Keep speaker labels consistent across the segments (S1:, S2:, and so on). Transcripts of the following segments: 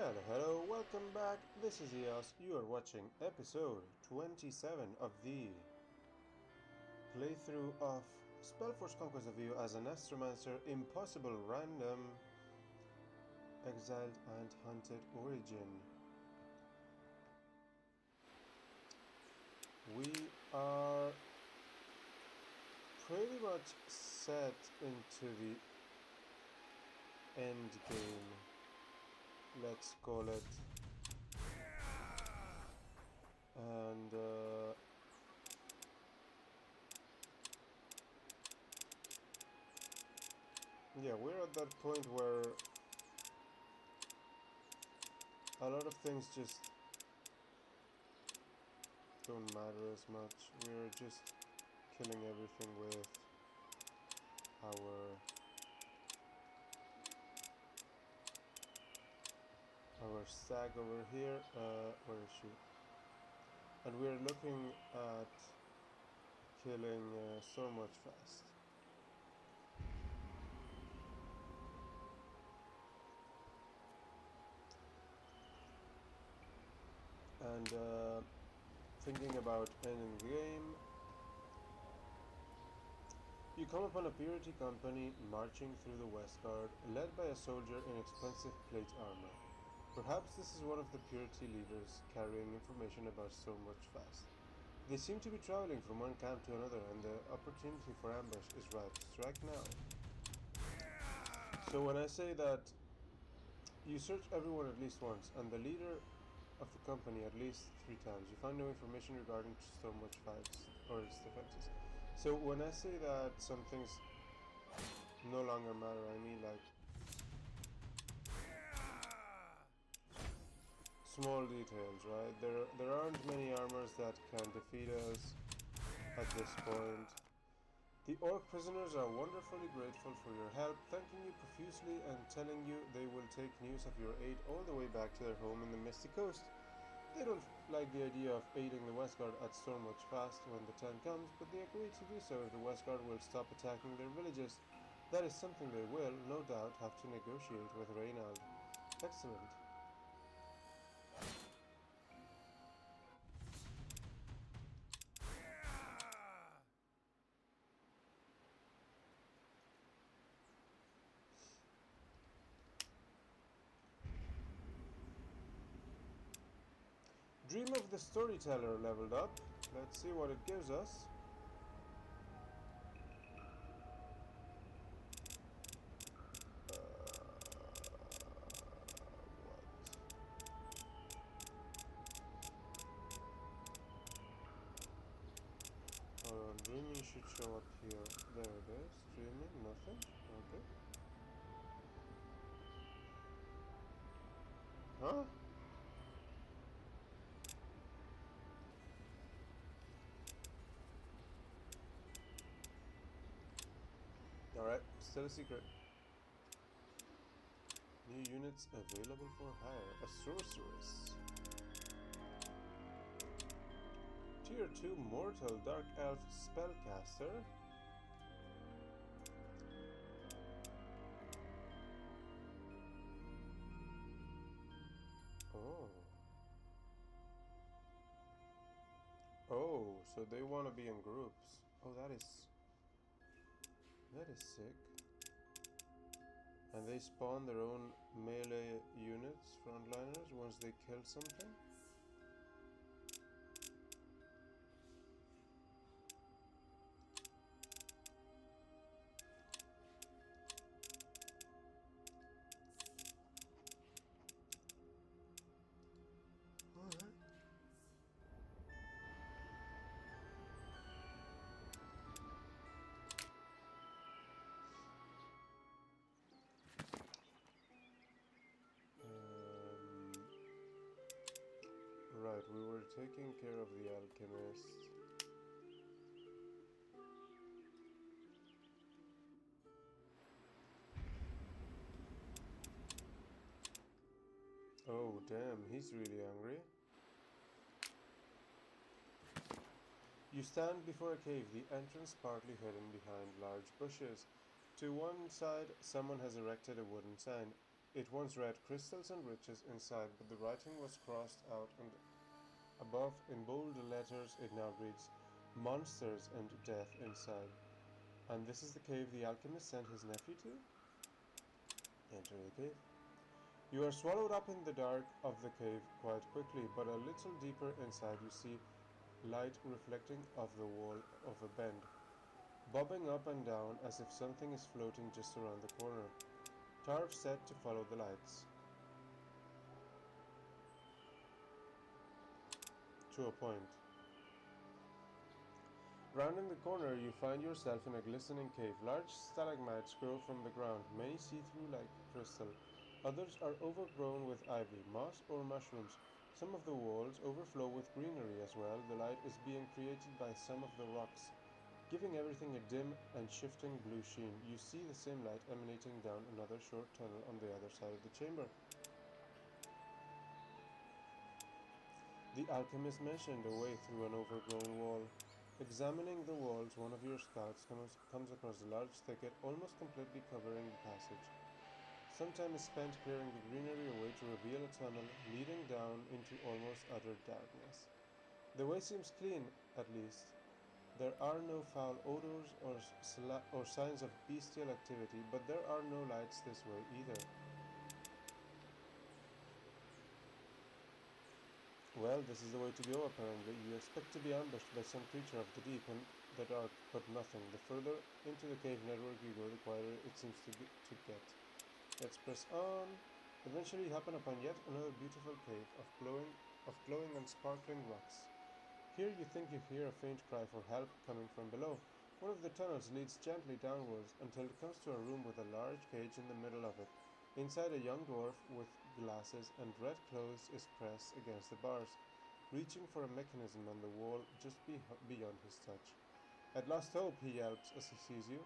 S1: Hello, welcome back. This is Eos. You are watching episode 27 of the playthrough of Spellforce Conquest of Eo as an Astromancer Impossible Random Exiled and Hunted Origin. We are pretty much set into the end game, let's call it. And yeah, we're at that point where a lot of things just don't matter as much. We're just killing everything with our stag over here. Where is she? And we're looking at killing so much fast. And thinking about ending the game, you come upon a purity company marching through the West Guard, led by a soldier in expensive plate armor. Perhaps this is one of the purity leaders carrying information about so much fast. They seem to be traveling from one camp to another, and the opportunity for ambush is ripe. Strike now. So when I say that you search everyone at least once, and the leader of the company at least 3 times, you find no information regarding so much fights or its defenses. So when I say that some things no longer matter, I mean like small details, right? There aren't many armors that can defeat us at this point. The orc prisoners are wonderfully grateful for your help, thanking you profusely and telling you they will take news of your aid all the way back to their home in the Misty Coast. They don't like the idea of aiding the Westguard at Stormwatch Fast when the time comes, but they agree to do so if the Westguard will stop attacking their villages. That is something they will, no doubt, have to negotiate with Reynald. Excellent. Dream of the Storyteller leveled up. Let's see what it gives us. Dreaming should show up here. There it is. Dreaming, nothing. Okay. Huh? Alright, still a secret. New units available for hire. A sorceress. Tier 2 Mortal Dark Elf Spellcaster. Oh, so they want to be in groups. Oh, that is sick. And they spawn their own melee units, frontliners, once they kill something. Alright. Right, we were taking care of the alchemist. Oh, damn, he's really angry. You stand before a cave, the entrance partly hidden behind large bushes. To one side, someone has erected a wooden sign. It once read crystals and riches inside, but the writing was crossed out, and above, in bold letters, it now reads monsters and death inside. And this is the cave the alchemist sent his nephew to? Enter the cave. You are swallowed up in the dark of the cave quite quickly, but a little deeper inside you see light reflecting off the wall of a bend, bobbing up and down as if something is floating just around the corner. Tarv set to follow the lights. To a point. Rounding the corner, you find yourself in a glistening cave. Large stalagmites grow from the ground, many see-through like crystal. Others are overgrown with ivy, moss, or mushrooms. Some of the walls overflow with greenery as well. The light is being created by some of the rocks, giving everything a dim and shifting blue sheen. You see the same light emanating down another short tunnel on the other side of the chamber. The alchemist mentioned a way through an overgrown wall. Examining the walls, one of your scouts comes across a large thicket almost completely covering the passage. Some time is spent clearing the greenery away to reveal a tunnel leading down into almost utter darkness. The way seems clean, at least. There are no foul odors or signs of bestial activity, but there are no lights this way either. Well, this is the way to go, apparently. You expect to be ambushed by some creature of the deep and the dark, but nothing. The further into the cave network you go, the quieter it seems to get. Let's press on. Eventually you happen upon yet another beautiful cave of glowing and sparkling rocks. Here you think you hear a faint cry for help coming from below. One of the tunnels leads gently downwards until it comes to a room with a large cage in the middle of it. Inside, a young dwarf with glasses and red clothes is pressed against the bars, reaching for a mechanism on the wall just beyond his touch. At last hope, he yelps as he sees you.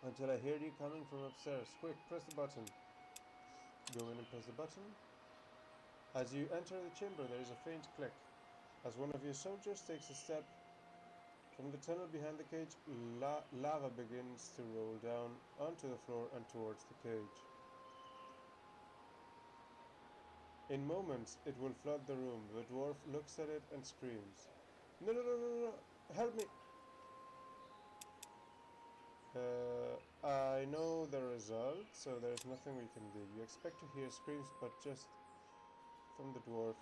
S1: Until I hear you coming from upstairs. Quick, press the button. Go in and press the button. As you enter the chamber, there is a faint click. As one of your soldiers takes a step from the tunnel behind the cage, lava begins to roll down onto the floor and towards the cage. In moments, it will flood the room. The dwarf looks at it and screams, "No, no, no, no, no! Help me!" I know the result, so there's nothing we can do. You expect to hear screams, but just from the dwarf.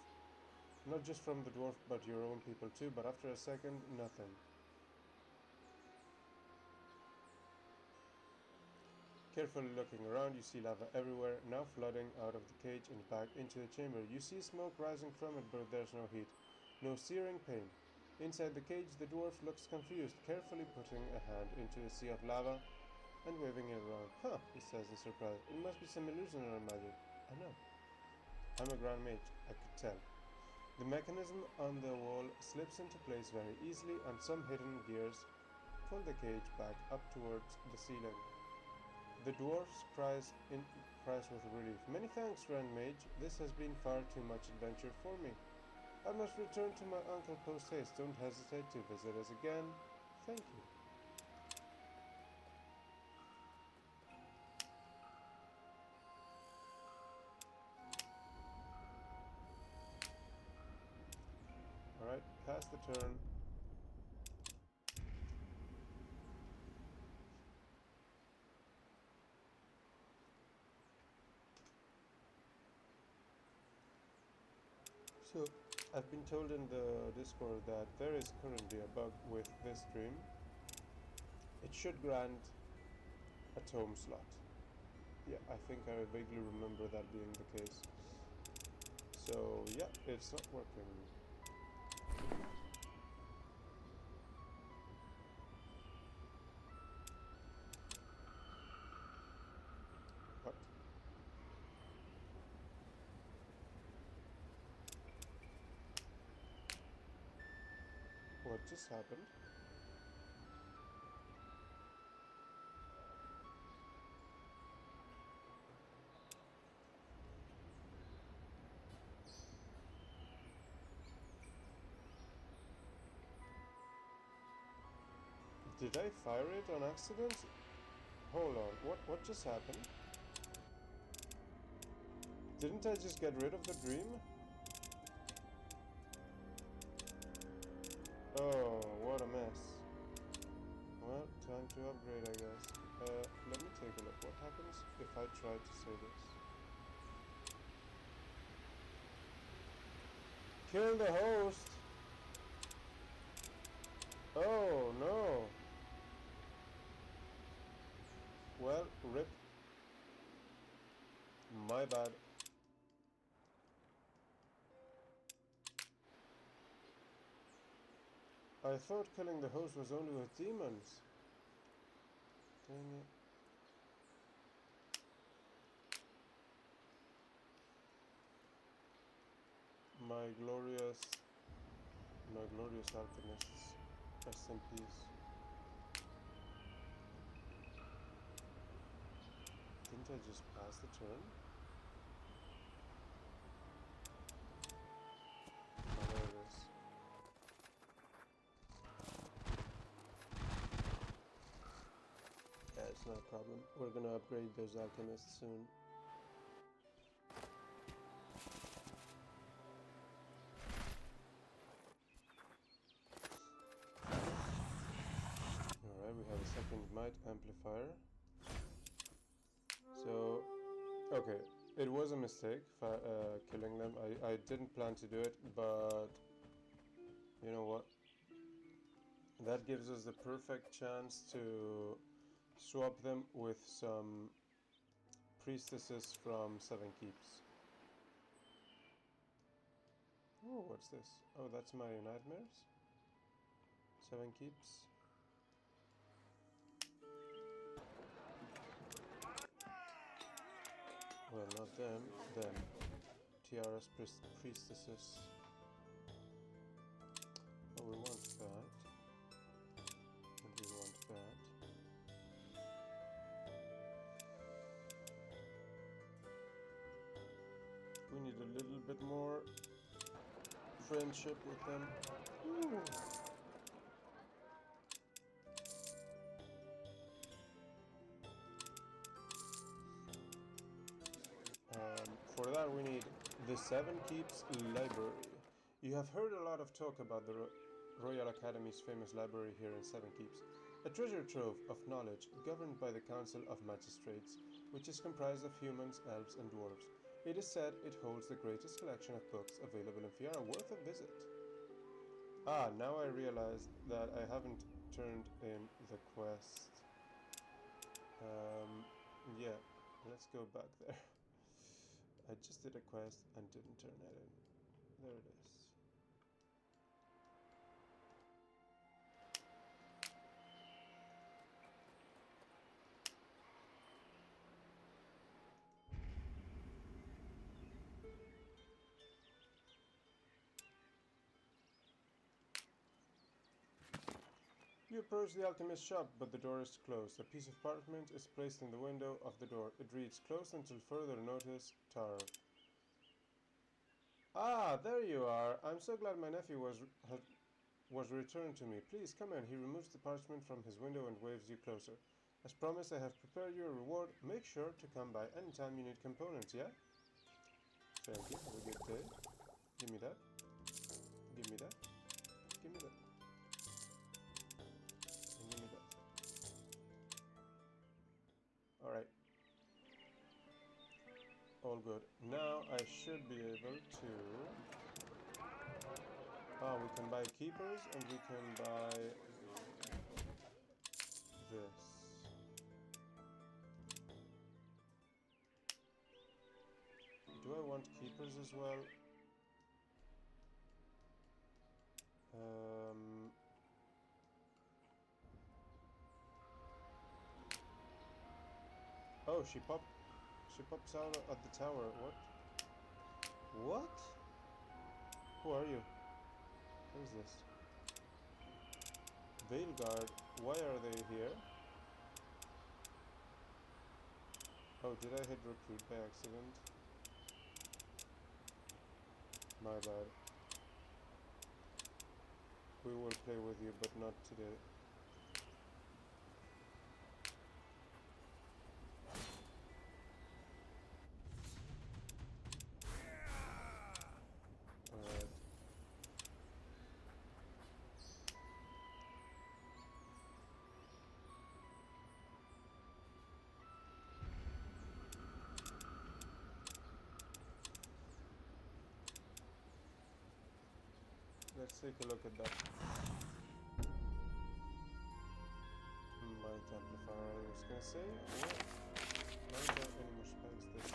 S1: Not just from the dwarf, but your own people too, but after a second, nothing. Carefully looking around, you see lava everywhere, now flooding out of the cage and back into the chamber. You see smoke rising from it, but there's no heat, no searing pain. Inside the cage, the dwarf looks confused, carefully putting a hand into the sea of lava and waving it around. Huh, he says in surprise. It must be some illusionary magic. I know. I'm a grand mage, I could tell. The mechanism on the wall slips into place very easily, and some hidden gears pull the cage back up towards the ceiling. The dwarf cries with relief. Many thanks, Grand Mage. This has been far too much adventure for me. I must return to my uncle post haste. Don't hesitate to visit us again. Thank you. Alright, pass the turn. So, I've been told in the Discord that there is currently a bug with this stream. It should grant a tome slot. Yeah, I think I vaguely remember that being the case. So, yeah, it's not working. What? What just happened? Did I fire it on accident? Hold on, what just happened? Didn't I just get rid of the dream? Oh, what a mess. Well, time to upgrade, I guess. Let me take a look. What happens if I try to say this? Kill the host! Oh, no! Well, rip. My bad. I thought killing the host was only with demons. Dang it. My glorious alchemists. Rest in peace. Didn't I just pass the turn? Oh, there it is. Yeah, it's not a problem. We're gonna upgrade those alchemists soon. Alright, we have a second might amplifier. So, okay, it was a mistake killing them. I didn't plan to do it, but you know what? That gives us the perfect chance to swap them with some priestesses from Seven Keeps. Oh, what's this? Oh, that's my nightmares? Seven Keeps. Well, not them, them. Tiara's priestesses. Oh, we want that. And we want that. We need a little bit more friendship with them. Ooh. For that we need the Seven Keeps Library. You have heard a lot of talk about the Royal Academy's famous library here in Seven Keeps, a treasure trove of knowledge governed by the Council of Magistrates, which is comprised of humans, elves and dwarves. It is said it holds the greatest collection of books available in Fiara, worth a visit. Ah, now I realize that I haven't turned in the quest. Yeah, let's go back there. I just did a quest and didn't turn it in. There it is. You approach the alchemist's shop, but the door is closed. A piece of parchment is placed in the window of the door. It reads, "Closed until further notice, Tar." Ah, there you are. I'm so glad my nephew was returned to me. Please come in. He removes the parchment from his window and waves you closer. As promised, I have prepared you a reward. Make sure to come by anytime you need components, yeah? Thank you. Have a good day. Give me that. Give me that. Give me that. And give me that. Alright. All good. Now I should be able to... Ah, we can buy keepers and we can buy this. Do I want keepers as well? Oh, she pops out at the tower. What? What? Who are you? What is this? Veilguard. Why are they here? Oh, did I hit recruit by accident? My bad. We will play with you, but not today. let's take a look at that. Might amplifier, I was gonna say. What? Don't have any more spells this.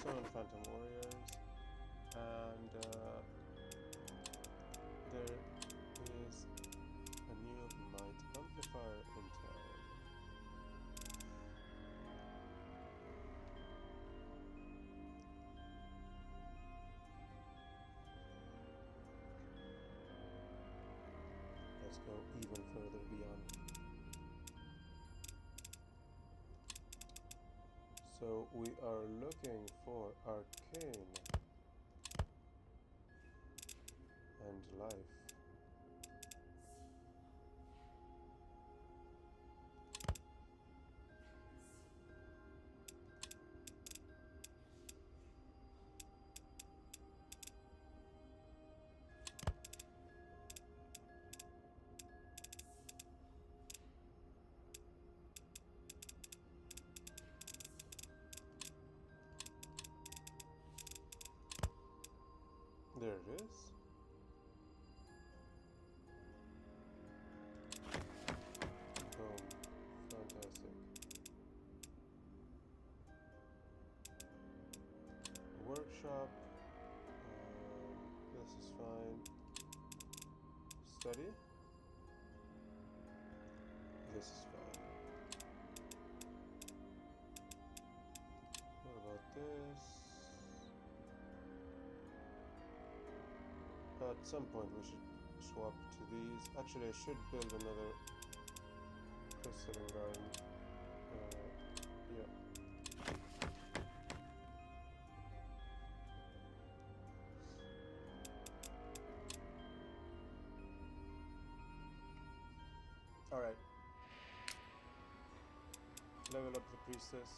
S1: Summon Phantom Warriors. And there is a new Might amplifier in town. Let's go even further beyond. So we are looking for Arcane and Life. There it is. Boom. Fantastic. Workshop. This is fine. Study. This is fine. What about this? At some point we should swap to these. Actually, I should build another crystalline garden. Yeah. Alright. Level up the priestess.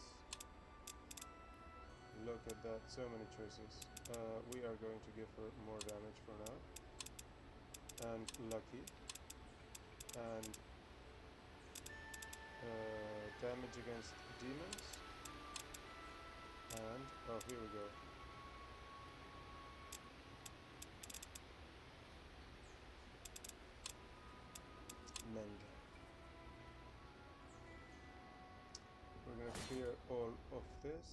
S1: Look at that, so many choices. We are going to give her more damage for now. And lucky. And damage against demons. And, oh, here we go. Mend. We're gonna clear all of this.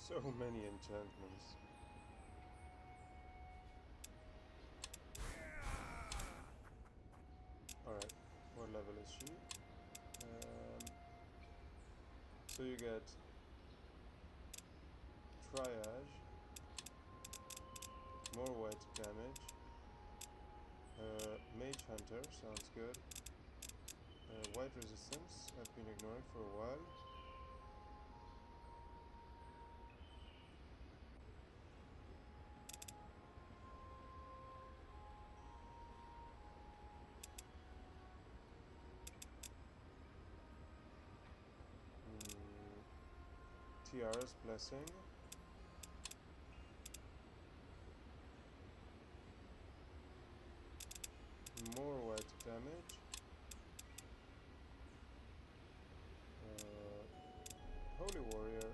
S1: So many enchantments. Alright, what level is she? So you get Triage, more white damage, Mage Hunter, sounds good, white resistance, I've been ignoring for a while. Tiara's Blessing. More white damage. Holy Warrior.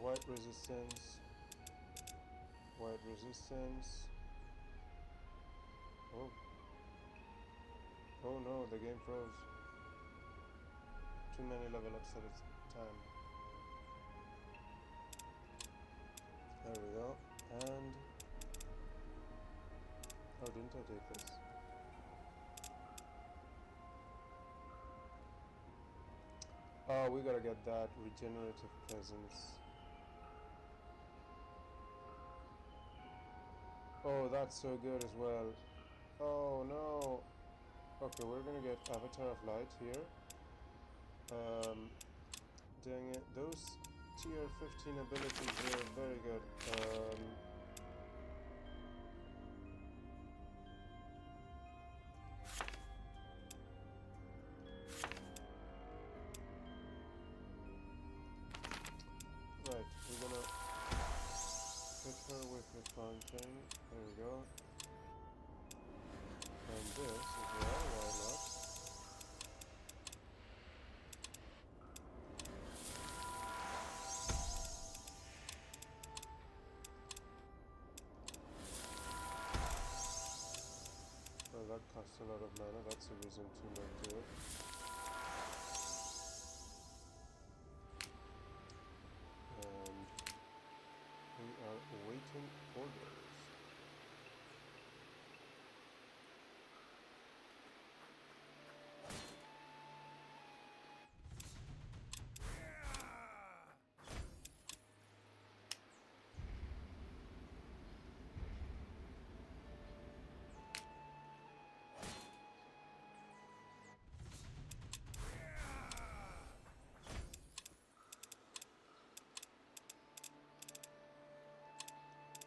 S1: White resistance. White resistance. Oh. Oh no, the game froze. Too many level ups at a time. There we go. And oh, didn't I take this? Oh, we gotta get that regenerative presence. Oh, that's so good as well. Oh no. Okay, we're gonna get Avatar of Light here. Dang it. Those tier 15 abilities are very good. Right, we're gonna hit her with the fountain. There we go. And this as well, why not? Well, that costs a lot of mana, that's a reason to not do it. And we are awaiting orders.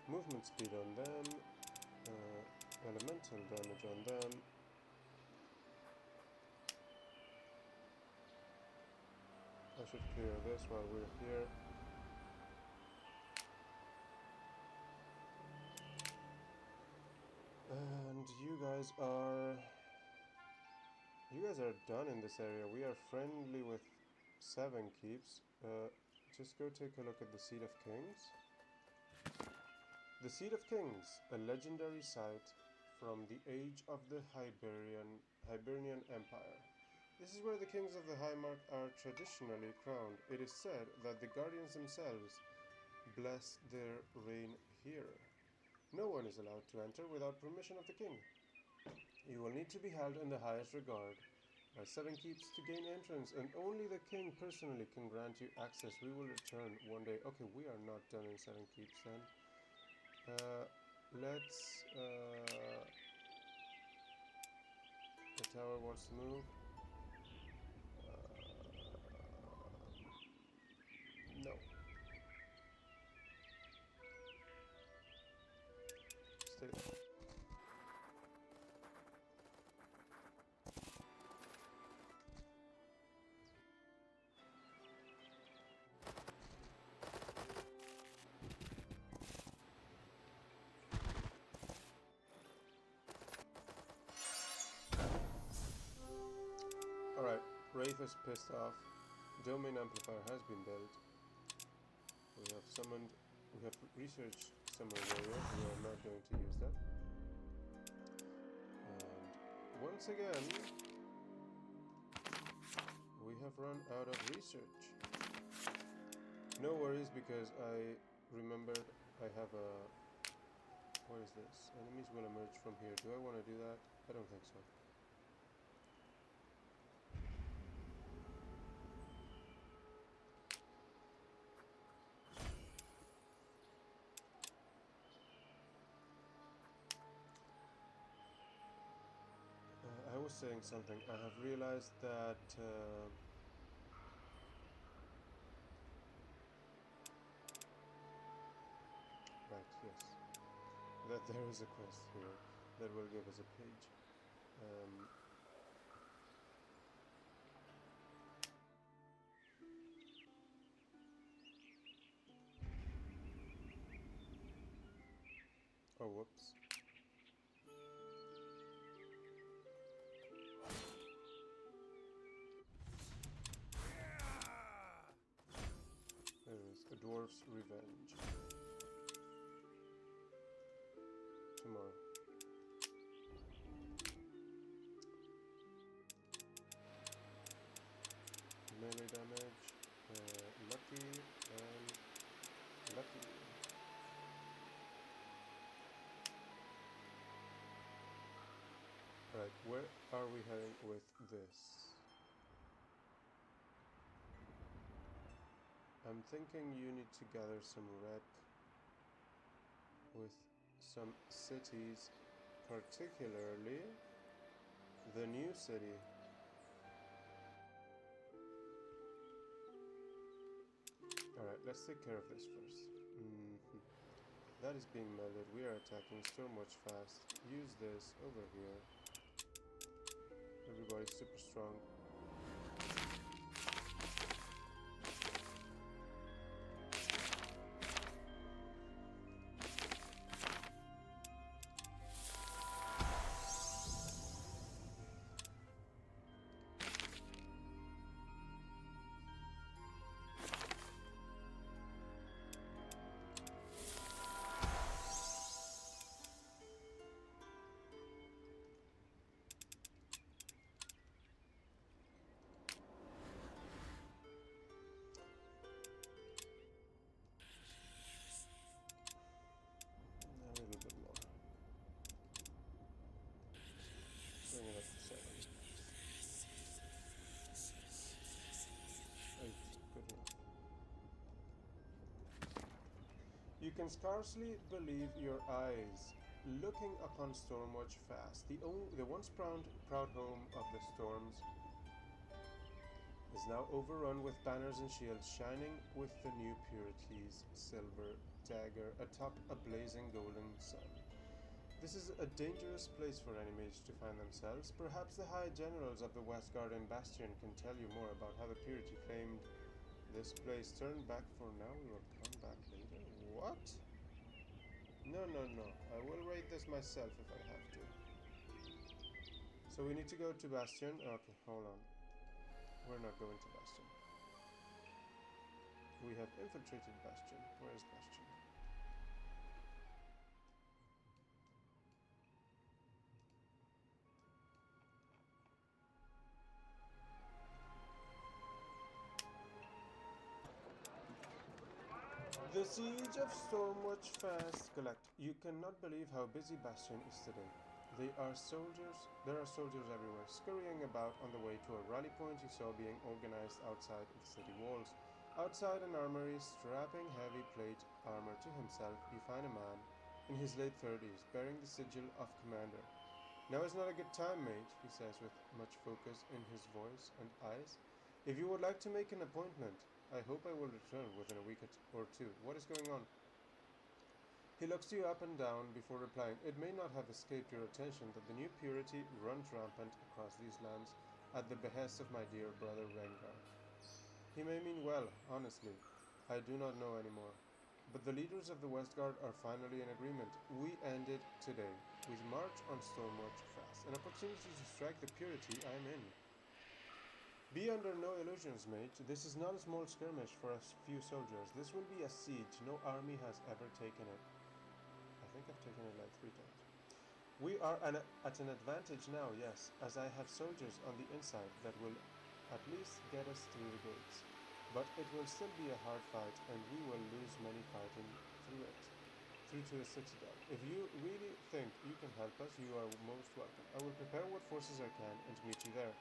S1: Movement speed on them, elemental damage on them. I should clear this while we're here. And you guys are done in this area. We are friendly with 7 keeps. Just go take a look at the Seat of Kings. The Seat of Kings, a legendary site from the age of the Hibernian Empire. This is where the kings of the Highmark are traditionally crowned. It is said that the guardians themselves bless their reign here. No one is allowed to enter without permission of the king. You will need to be held in the highest regard by 7 keeps to gain entrance, and only the king personally can grant you access. We will return one day. Okay, we are not done in 7 keeps then. The tower wants to move. No. Stay there. Alright, Wraith is pissed off. Domain amplifier has been built. We have researched Summer Warrior. We are not going to use that. And once again, we have run out of research. No worries, because I remembered I have a... What is this? Enemies will emerge from here. Do I want to do that? I don't think so. I was saying something. I have realized that right, yes, that there is a quest here that will give us a page. Oh, whoops. There is a dwarf's revenge. Tomorrow. Melee damage, lucky, and lucky. Alright, where are we heading with this? I'm thinking you need to gather some rep with some cities, particularly the new city. Alright, let's take care of this first. That is being melded. We are attacking so much fast. Use this over here. Everybody's super strong. A little bit more. Bring it up to 7. 8. Good enough. You can scarcely believe your eyes looking upon Stormwatch fast. The once proud home of the storms is now overrun with banners and shields shining with the new Purity's silver dagger atop a blazing golden sun. This is a dangerous place for any mage to find themselves. Perhaps the High Generals of the Westguard and Bastion can tell you more about how the Purity claimed this place. Turn back for now, we will come back later. What? No. I will raid this myself if I have to. So we need to go to Bastion. Okay, hold on. We're not going to Bastion. We have infiltrated Bastion. Where is Bastion? The Siege of Stormwatch Fast. Collect. You cannot believe how busy Bastion is today. There are soldiers everywhere, scurrying about on the way to a rally point you saw being organized outside the city walls. Outside an armory, strapping heavy plate armor to himself, you find a man in his late 30s, bearing the sigil of commander. Now is not a good time, mate, he says with much focus in his voice and eyes. If you would like to make an appointment, I hope I will return within a week or two. What is going on? He looks you up and down before replying. It may not have escaped your attention that the new Purity runs rampant across these lands at the behest of my dear brother Rengar. He may mean well, honestly. I do not know anymore. But the leaders of the Westguard are finally in agreement. We end it today. We march on Stormwatch fast. An opportunity to strike the Purity, I am in. Be under no illusions, mate. This is not a small skirmish for a few soldiers. This will be a siege. No army has ever taken it. I think I've taken it like 3 times. We are at an advantage now, yes, as I have soldiers on the inside that will at least get us through the gates. But it will still be a hard fight, and we will lose many fighting through to the citadel. If you really think you can help us, you are most welcome. I will prepare what forces I can and meet you there.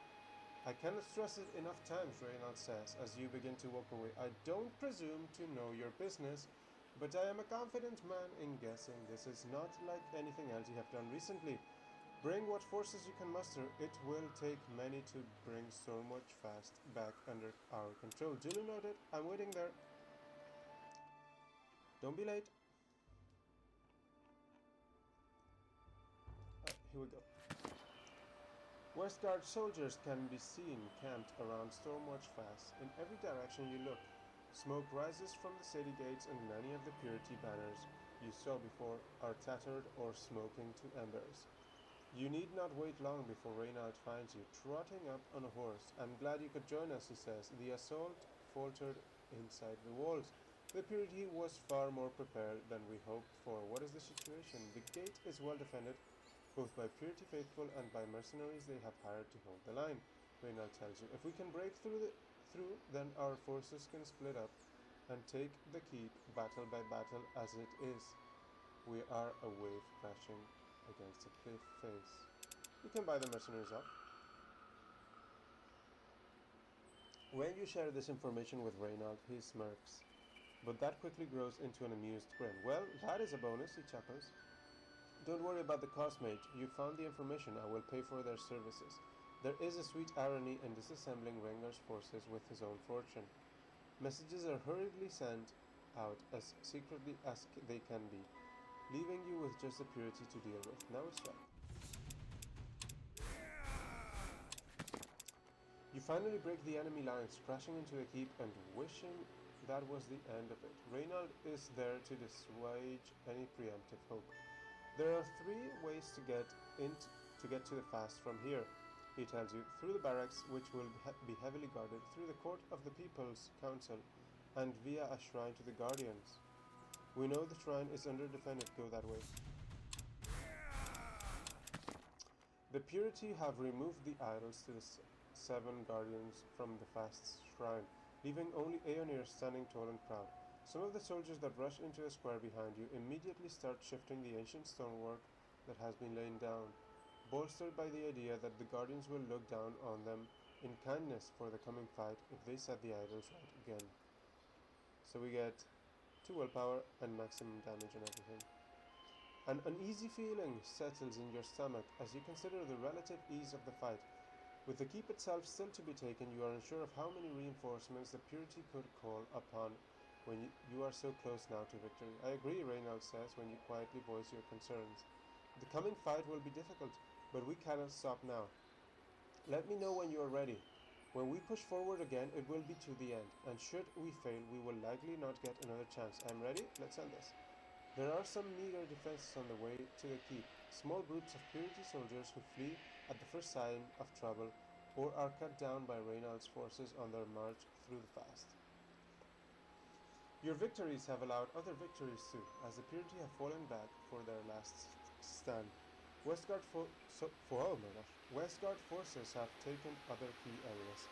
S1: I cannot stress it enough times, Reynald says, as you begin to walk away. I don't presume to know your business, but I am a confident man in guessing this is not like anything else you have done recently. Bring what forces you can muster. It will take many to bring Stormwatch fast back under our control. Duly noted. I'm waiting there. Don't be late. Here we go. Westguard soldiers can be seen camped around Stormwatch Fast. In every direction you look, smoke rises from the city gates, and many of the Purity banners you saw before are tattered or smoking to embers. You need not wait long before Reynald finds you, trotting up on a horse. I'm glad you could join us, he says. The assault faltered inside the walls. The Purity was far more prepared than we hoped for. What is the situation? The gate is well defended, both by Purity faithful and by mercenaries they have hired to hold the line. Reynald tells you. If we can break through, then our forces can split up and take the keep battle by battle as it is. We are a wave crashing against a cliff face. You can buy the mercenaries up. When you share this information with Reynald, he smirks, but that quickly grows into an amused grin. Well, that is a bonus, he chuckles. Don't worry about the cost, mate. You found the information. I will pay for their services. There is a sweet irony in disassembling Rengar's forces with his own fortune. Messages are hurriedly sent out as secretly as they can be, leaving you with just the purity to deal with. Now it's right. You finally break the enemy lines, crashing into the keep and wishing that was the end of it. Reynald is there to dissuade any preemptive hope. There are three ways to get to the fast from here. He tells you through the barracks, which will be heavily guarded, through the court of the People's Council, and via a shrine to the Guardians. We know the shrine is underdefended. Go that way. The Purity have removed the idols to the seven guardians from the fast's shrine, leaving only Aeonir standing tall and proud. Some of the soldiers that rush into the square behind you immediately start shifting the ancient stonework that has been lain down, bolstered by the idea that the guardians will look down on them in kindness for the coming fight if they set the idols right again. So we get 2 willpower and maximum damage and everything. An uneasy feeling settles in your stomach as you consider the relative ease of the fight. With the keep itself still to be taken, you are unsure of how many reinforcements the Purity could call upon when you are so close now to victory. I agree, Reynald says when you quietly voice your concerns. The coming fight will be difficult, but we cannot stop now. Let me know when you are ready. When we push forward again, it will be to the end, and should we fail, we will likely not get another chance. I'm ready? Let's end this. There are some meager defenses on the way to the keep, small groups of Purity soldiers who flee at the first sign of trouble or are cut down by Reynald's forces on their march through the fast. Your victories have allowed other victories too, as the Purity have fallen back for their last stand. Westguard forces have taken other key areas,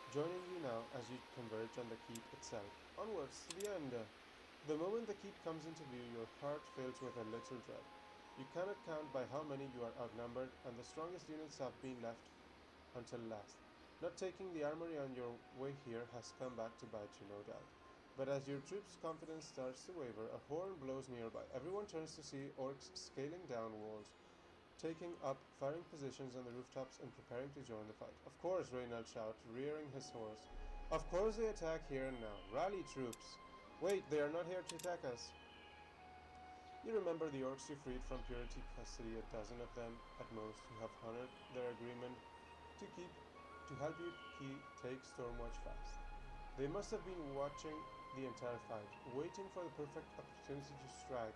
S1: joining you now as you converge on the keep itself. Onwards to the end. The moment the keep comes into view, your heart fills with a little dread. You cannot count by how many you are outnumbered, and the strongest units have been left until last. Not taking the armory on your way here has come back to bite you, no doubt. But as your troops' confidence starts to waver, a horn blows nearby. Everyone turns to see orcs scaling down walls, taking up firing positions on the rooftops and preparing to join the fight. Of course, Reynald shouts, rearing his horse. Of course they attack here and now. Rally, troops! Wait, they are not here to attack us. You remember the orcs you freed from Purity custody, a dozen of them at most, who have honored their agreement to help you take Stormwatch fast. They must have been watching the entire fight, waiting for the perfect opportunity to strike.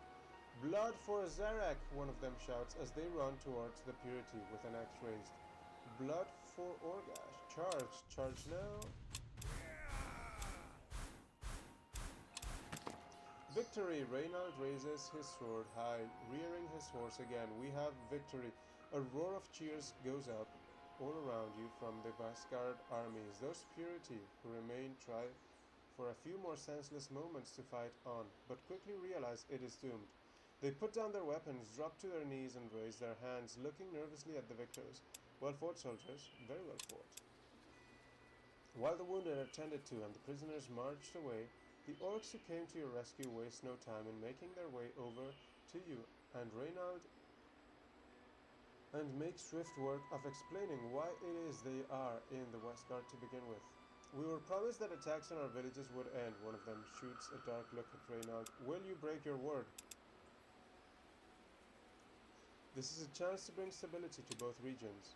S1: Blood for Zarek, one of them shouts as they run towards the Purity with an axe raised. Blood for Orgash. Charge! Charge now! Victory! Reynald raises his sword high, rearing his horse again. We have victory. A roar of cheers goes up all around you from the Vastguard armies. Those Purity who remain try for a few more senseless moments to fight on, but quickly realize it is doomed. They put down their weapons, drop to their knees, and raise their hands, looking nervously at the victors. Well fought, soldiers. Very well fought. While the wounded are tended to and the prisoners marched away, the orcs who came to your rescue waste no time in making their way over to you and Reynald and make swift work of explaining why it is they are in the Westguard to begin with. We were promised that attacks on our villages would end. One of them shoots a dark look at Reynald. Will you break your word? This is a chance to bring stability to both regions.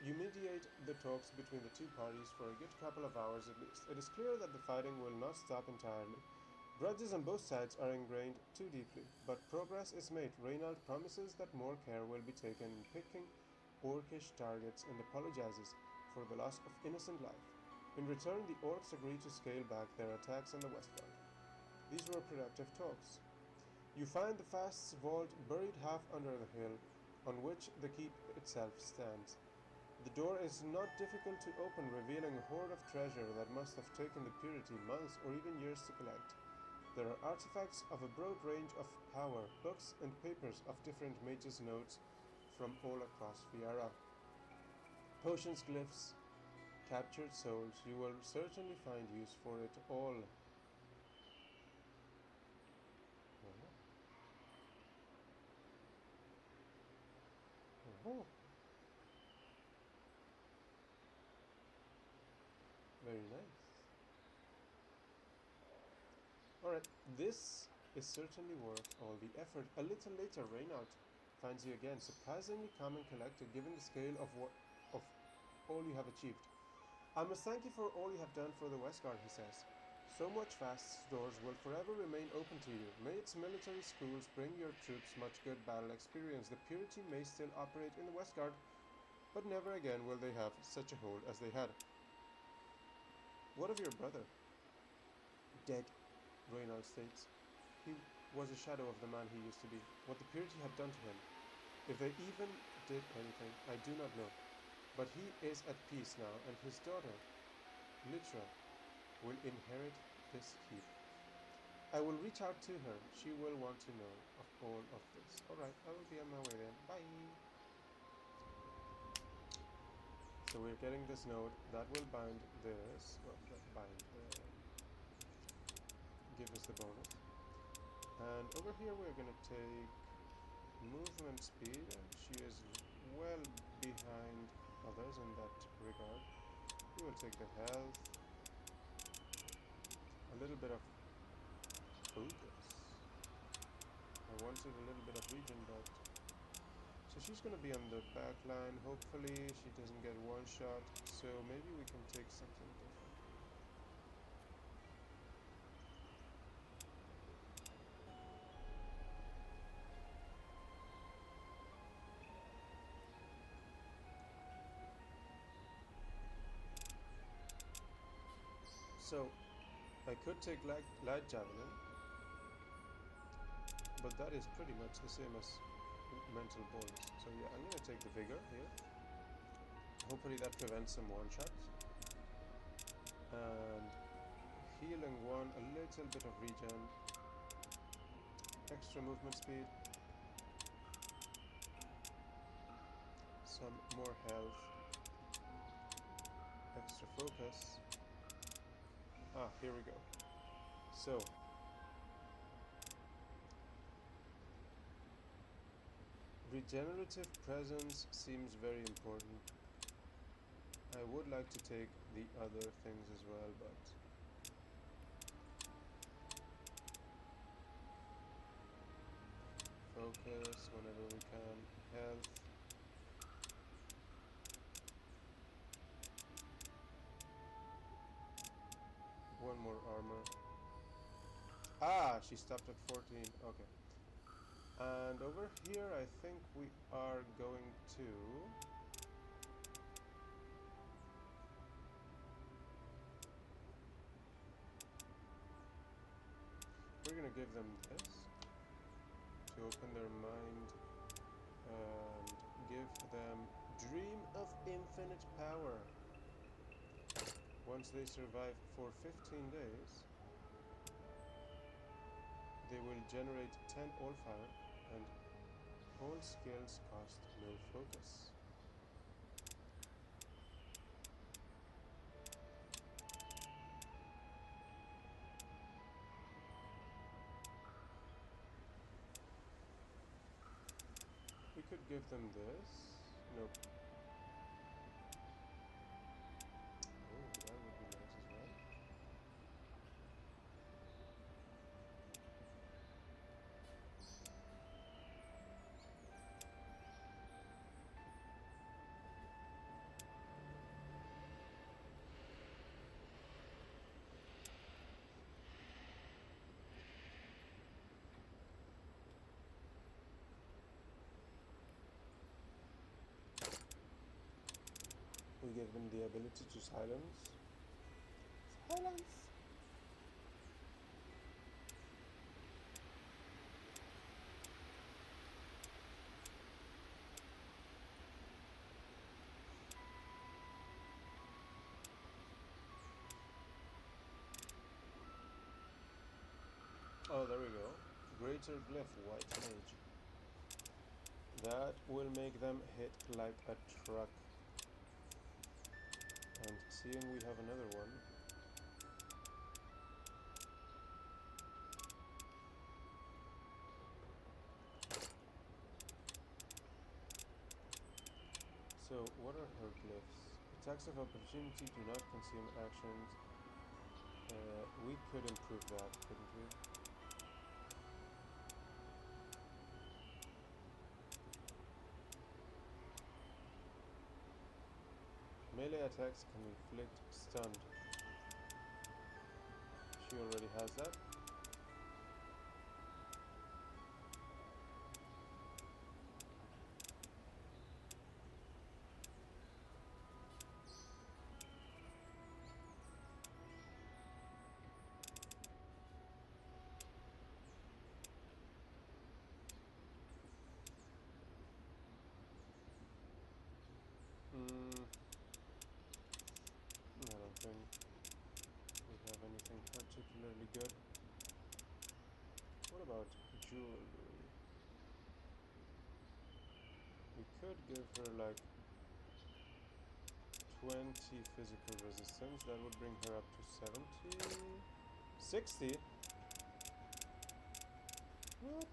S1: You mediate the talks between the two parties for a good couple of hours at least. It is clear that the fighting will not stop entirely. Grudges on both sides are ingrained too deeply, but progress is made. Reynald promises that more care will be taken in picking orcish targets and apologizes for the loss of innocent life. In return, the orcs agree to scale back their attacks on the Westguard. These were productive talks. You find the Fast's vault buried half under the hill on which the keep itself stands. The door is not difficult to open, revealing a hoard of treasure that must have taken the Purity months or even years to collect. There are artifacts of a broad range of power, books and papers of different mages' notes from all across Fiara. Potions, glyphs, captured souls. You will certainly find use for it all. Oh, very nice. Alright, this is certainly worth all the effort. A little later, Reynard finds you again, surprisingly calm and collected given the scale of all you have achieved. I must thank you for all you have done for the Westguard, he says. So much vast doors will forever remain open to you. May its military schools bring your troops much good battle experience. The Purity may still operate in the Westguard, but never again will they have such a hold as they had. What of your brother? Dead, Reynald states. He was a shadow of the man he used to be. What the Purity had done to him, if they even did anything, I do not know. But he is at peace now, and his daughter, Litra, will inherit this keep. I will reach out to her. She will want to know of all of this. Alright, I will be on my way then. Bye! So we're getting this node. That will bind this. Well, give us the bonus. And over here we're going to take movement speed. She is well behind others in that regard. We will take the health. A little bit of focus. I wanted a little bit of regen, but... So she's going to be on the back line. Hopefully she doesn't get one shot. So maybe we can take something different. So I could take light javelin, but that is pretty much the same as mental bonus. So yeah, I'm gonna take the vigor here. Hopefully that prevents some one-shots. And healing one, a little bit of regen, extra movement speed, some more health, extra focus. Ah, here we go. So regenerative presence seems very important. I would like to take the other things as well, but focus whenever we can. Health. One more armor. Ah, she stopped at 14. Okay. And over here, I think we are going to... We're gonna give them this to open their mind and give them Dream of Infinite Power. Once they survive for 15 days, they will generate 10 all fire and all skills cost no focus. We could give them this. Nope. Oh, that would be nice as well. We give them the ability to silence. Silence! Oh, there we go. Greater Glyph, White Mage. That will make them hit like a truck. And Seeing we have another one. So, what are her glyphs? Attacks of opportunity do not consume actions. We could improve that, couldn't we? Melee attacks can inflict stun. She already has that. I don't think we have anything particularly good. What about jewelry? We could give her like 20 physical resistance. That would bring her up to 70. 60? What?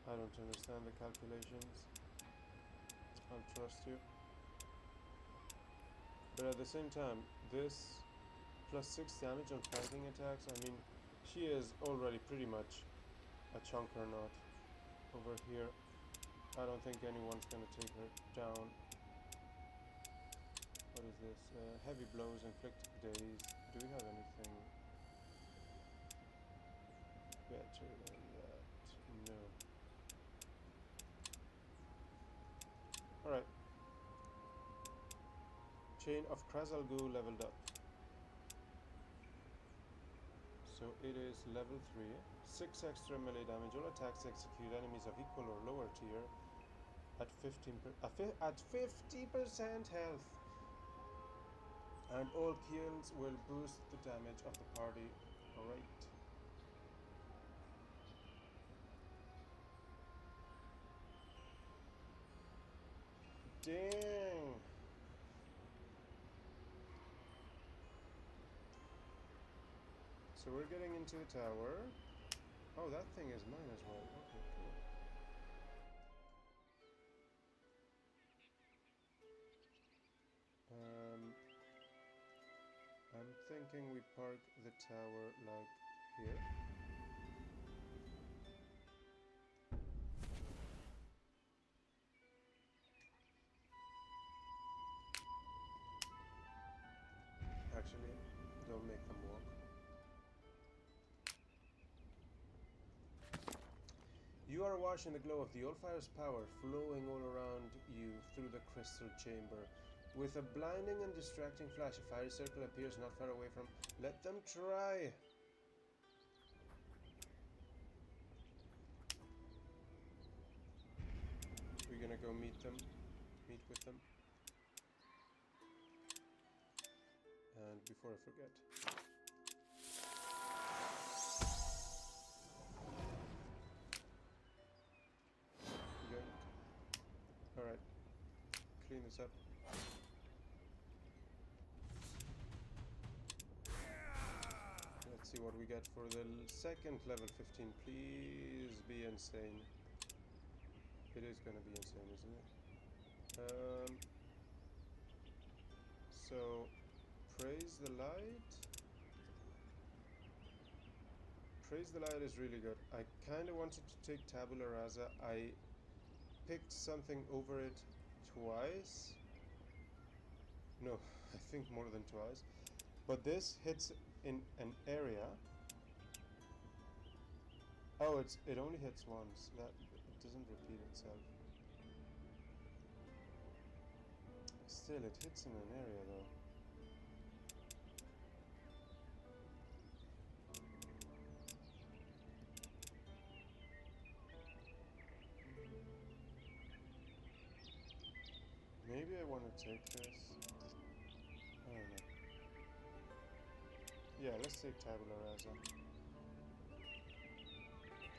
S1: I don't understand the calculations. I'll trust you. But at the same time, this plus 6 damage on flanking attacks, I mean, she is already pretty much a chunkernaut over here. I don't think anyone's gonna take her down. What is this? Heavy blows inflict daze. Do we have anything better than that? No. Alright. Chain of Krasalgu leveled up. So it is level 3. 6 extra melee damage. All attacks execute enemies of equal or lower tier at 50% health. And all kills will boost the damage of the party. Alright. Dang! So we're getting into the tower. Oh, that thing is mine as well. Okay, cool. I'm thinking we park the tower like here. Actually, don't make them walk. You are watching the glow of the Allfire's power flowing all around you through the crystal chamber. With a blinding and distracting flash, a fiery circle appears not far away from... Let them try! We're gonna go meet with them. And before I forget... Alright, clean this up. Let's see what we get for the second level 15. Please be insane. It is gonna be insane, isn't it? So, praise the light. Praise the light is really good. I kind of wanted to take Tabula Rasa. I picked something over it twice. No, I think more than twice. But this hits in an area. Oh, it only hits once. That it doesn't repeat itself. Still, it hits in an area though. Maybe I want to take this. I don't know. Yeah, let's take Tabula Rasa.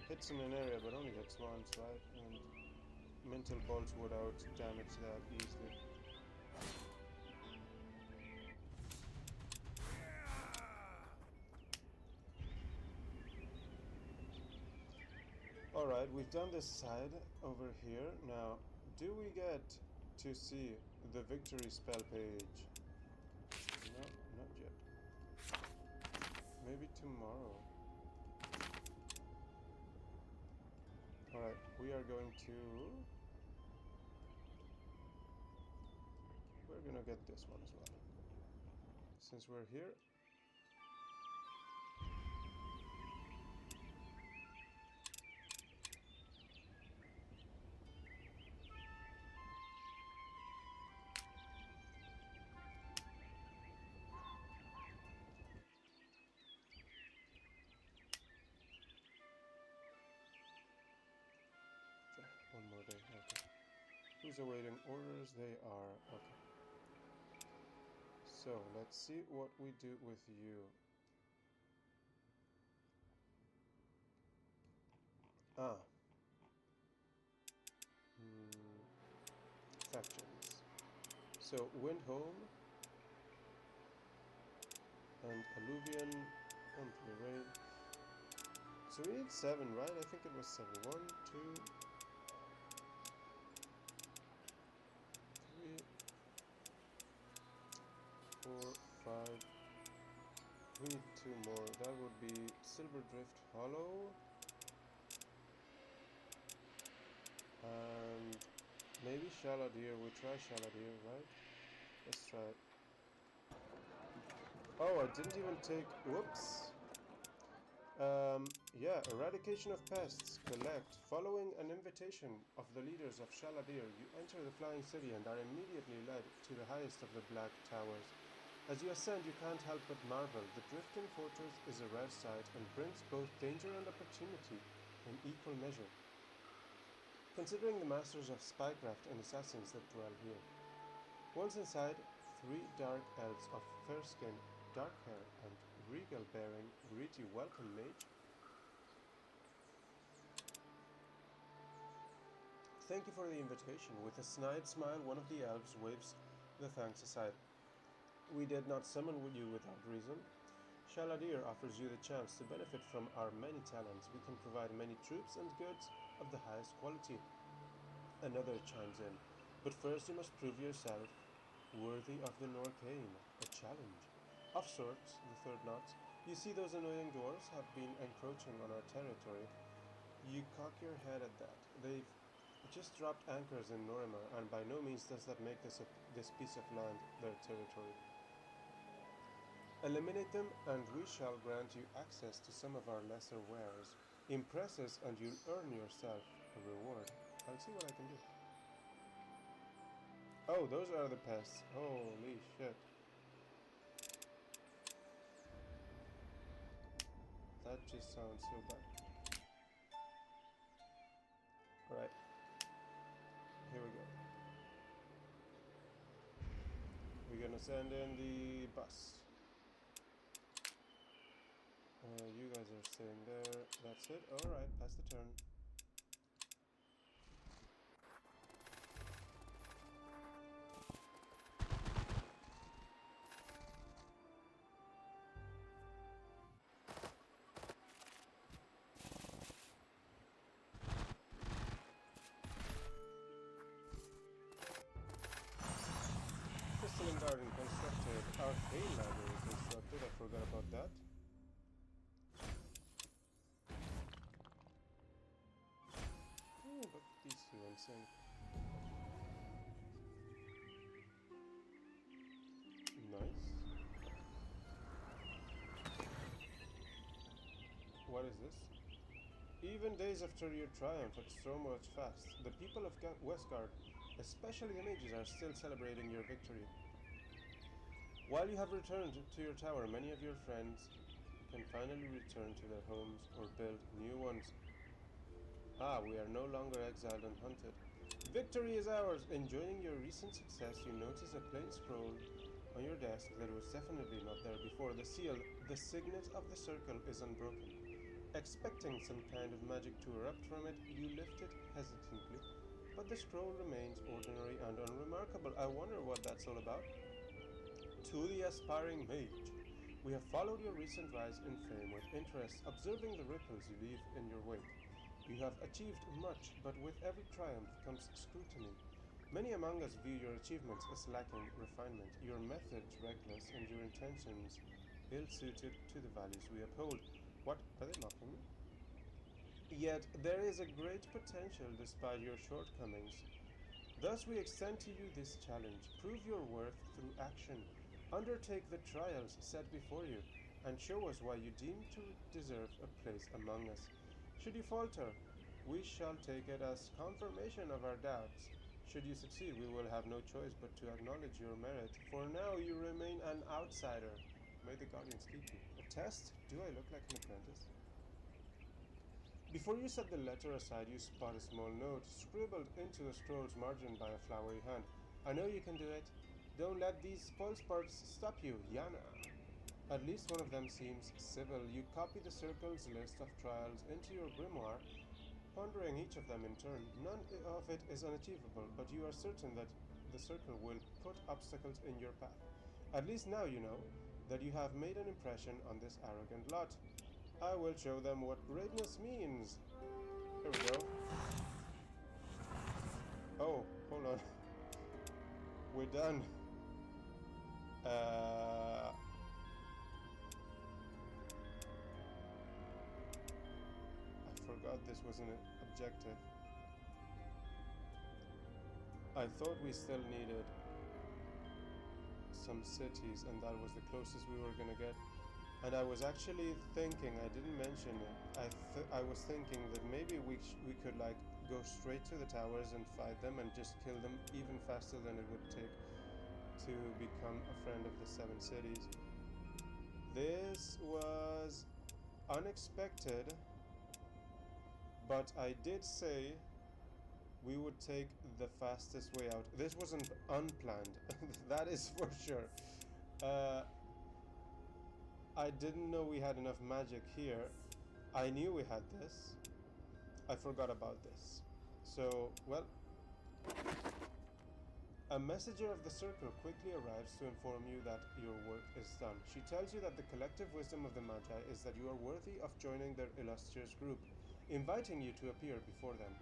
S1: Hits in an area but only hits once, right? And Mental Bolt would out damage that easily. Alright, we've done this side over here. Now, do we get to see the victory spell page? No, not yet. Maybe tomorrow. Alright, we are going to... We're gonna get this one as well. Since we're here. One more day, okay. Who's awaiting orders? They are, okay. So, let's see what we do with you. Ah. Factions. So, Windholm and Alluvian and Lorraine. So we need 7, right? I think it was 7. 1, 2, 3, 4, 5. We need 2 more. That would be Silverdrift Hollow. And maybe Shaladir. We try Shaladir, right? Let's try it. Oh, I didn't even take... Whoops. Yeah, Eradication of Pests. Collect. Following an invitation of the leaders of Shaladir, you enter the Flying City and are immediately led to the highest of the Black Towers. As you ascend, you can't help but marvel. The Drifting Fortress is a rare sight and brings both danger and opportunity in equal measure. Considering the masters of spycraft and assassins that dwell here. Once inside, 3 dark elves of fair skin, dark hair, and regal bearing greet you. Welcome, mage. Thank you for the invitation. With a snide smile, one of the elves waves the thanks aside. We did not summon you without reason. Shaladir offers you the chance to benefit from our many talents. We can provide many troops and goods of the highest quality. Another chimes in. But first you must prove yourself worthy of the Norcane. A challenge. Of sorts, the third nods. You see those annoying dwarves have been encroaching on our territory. You cock your head at that. They've just dropped anchors in Norimar, and by no means does that make this piece of land their territory. Eliminate them, and we shall grant you access to some of our lesser wares. Impress us, and you'll earn yourself a reward. I'll see what I can do. Oh, those are the pests. Holy shit. That just sounds so bad. Alright. Here we go. We're gonna send in the bus. You guys are staying there. That's it. Alright, pass the turn. Crystalline Garden constructed. Arcane Library constructed. I forgot about that. Oh, look at these two in sync. Nice. What is this? Even days after your triumph at Stormwatch Fast, the people of Westgard, especially the mages, are still celebrating your victory. While you have returned to your tower, many of your friends can finally return to their homes or build new ones. Ah, we are no longer exiled and hunted. Victory is ours! Enjoying your recent success, you notice a plain scroll on your desk that was definitely not there before. The seal, the signet of the circle, is unbroken. Expecting some kind of magic to erupt from it, you lift it hesitantly, but the scroll remains ordinary and unremarkable. I wonder what that's all about. To the aspiring mage, we have followed your recent rise in fame with interest, observing the ripples you leave in your wake. You have achieved much, but with every triumph comes scrutiny. Many among us view your achievements as lacking refinement, your methods reckless, and your intentions ill-suited to the values we uphold. What? Are they mocking me? Yet there is a great potential despite your shortcomings. Thus we extend to you this challenge. Prove your worth through action. Undertake the trials set before you, and show us why you deem to deserve a place among us. Should you falter, we shall take it as confirmation of our doubts. Should you succeed, we will have no choice but to acknowledge your merit. For now, you remain an outsider. May the Guardians keep you. A test? Do I look like an apprentice? Before you set the letter aside, you spot a small note scribbled into the scroll's margin by a flowery hand. I know you can do it. Don't let these spoilsparts stop you, Yana. At least one of them seems civil. You copy the circle's list of trials into your grimoire, pondering each of them in turn. None of it is unachievable, but you are certain that the circle will put obstacles in your path. At least now you know that you have made an impression on this arrogant lot. I will show them what greatness means. Here we go. Oh, hold on. We're done. I forgot this was an objective. I thought we still needed some cities, and that was the closest we were gonna get. And I was actually thinking, I didn't mention it, I was thinking that maybe we could like go straight to the towers and fight them and just kill them even faster than it would take to become a friend of the 7 cities. This was unexpected, but I did say we would take the fastest way out. This wasn't unplanned, that is for sure. I didn't know we had enough magic here. I knew we had this. I forgot about this. So, well, a messenger of the circle quickly arrives to inform you that your work is done. She tells you that the collective wisdom of the Magi is that you are worthy of joining their illustrious group, inviting you to appear before them.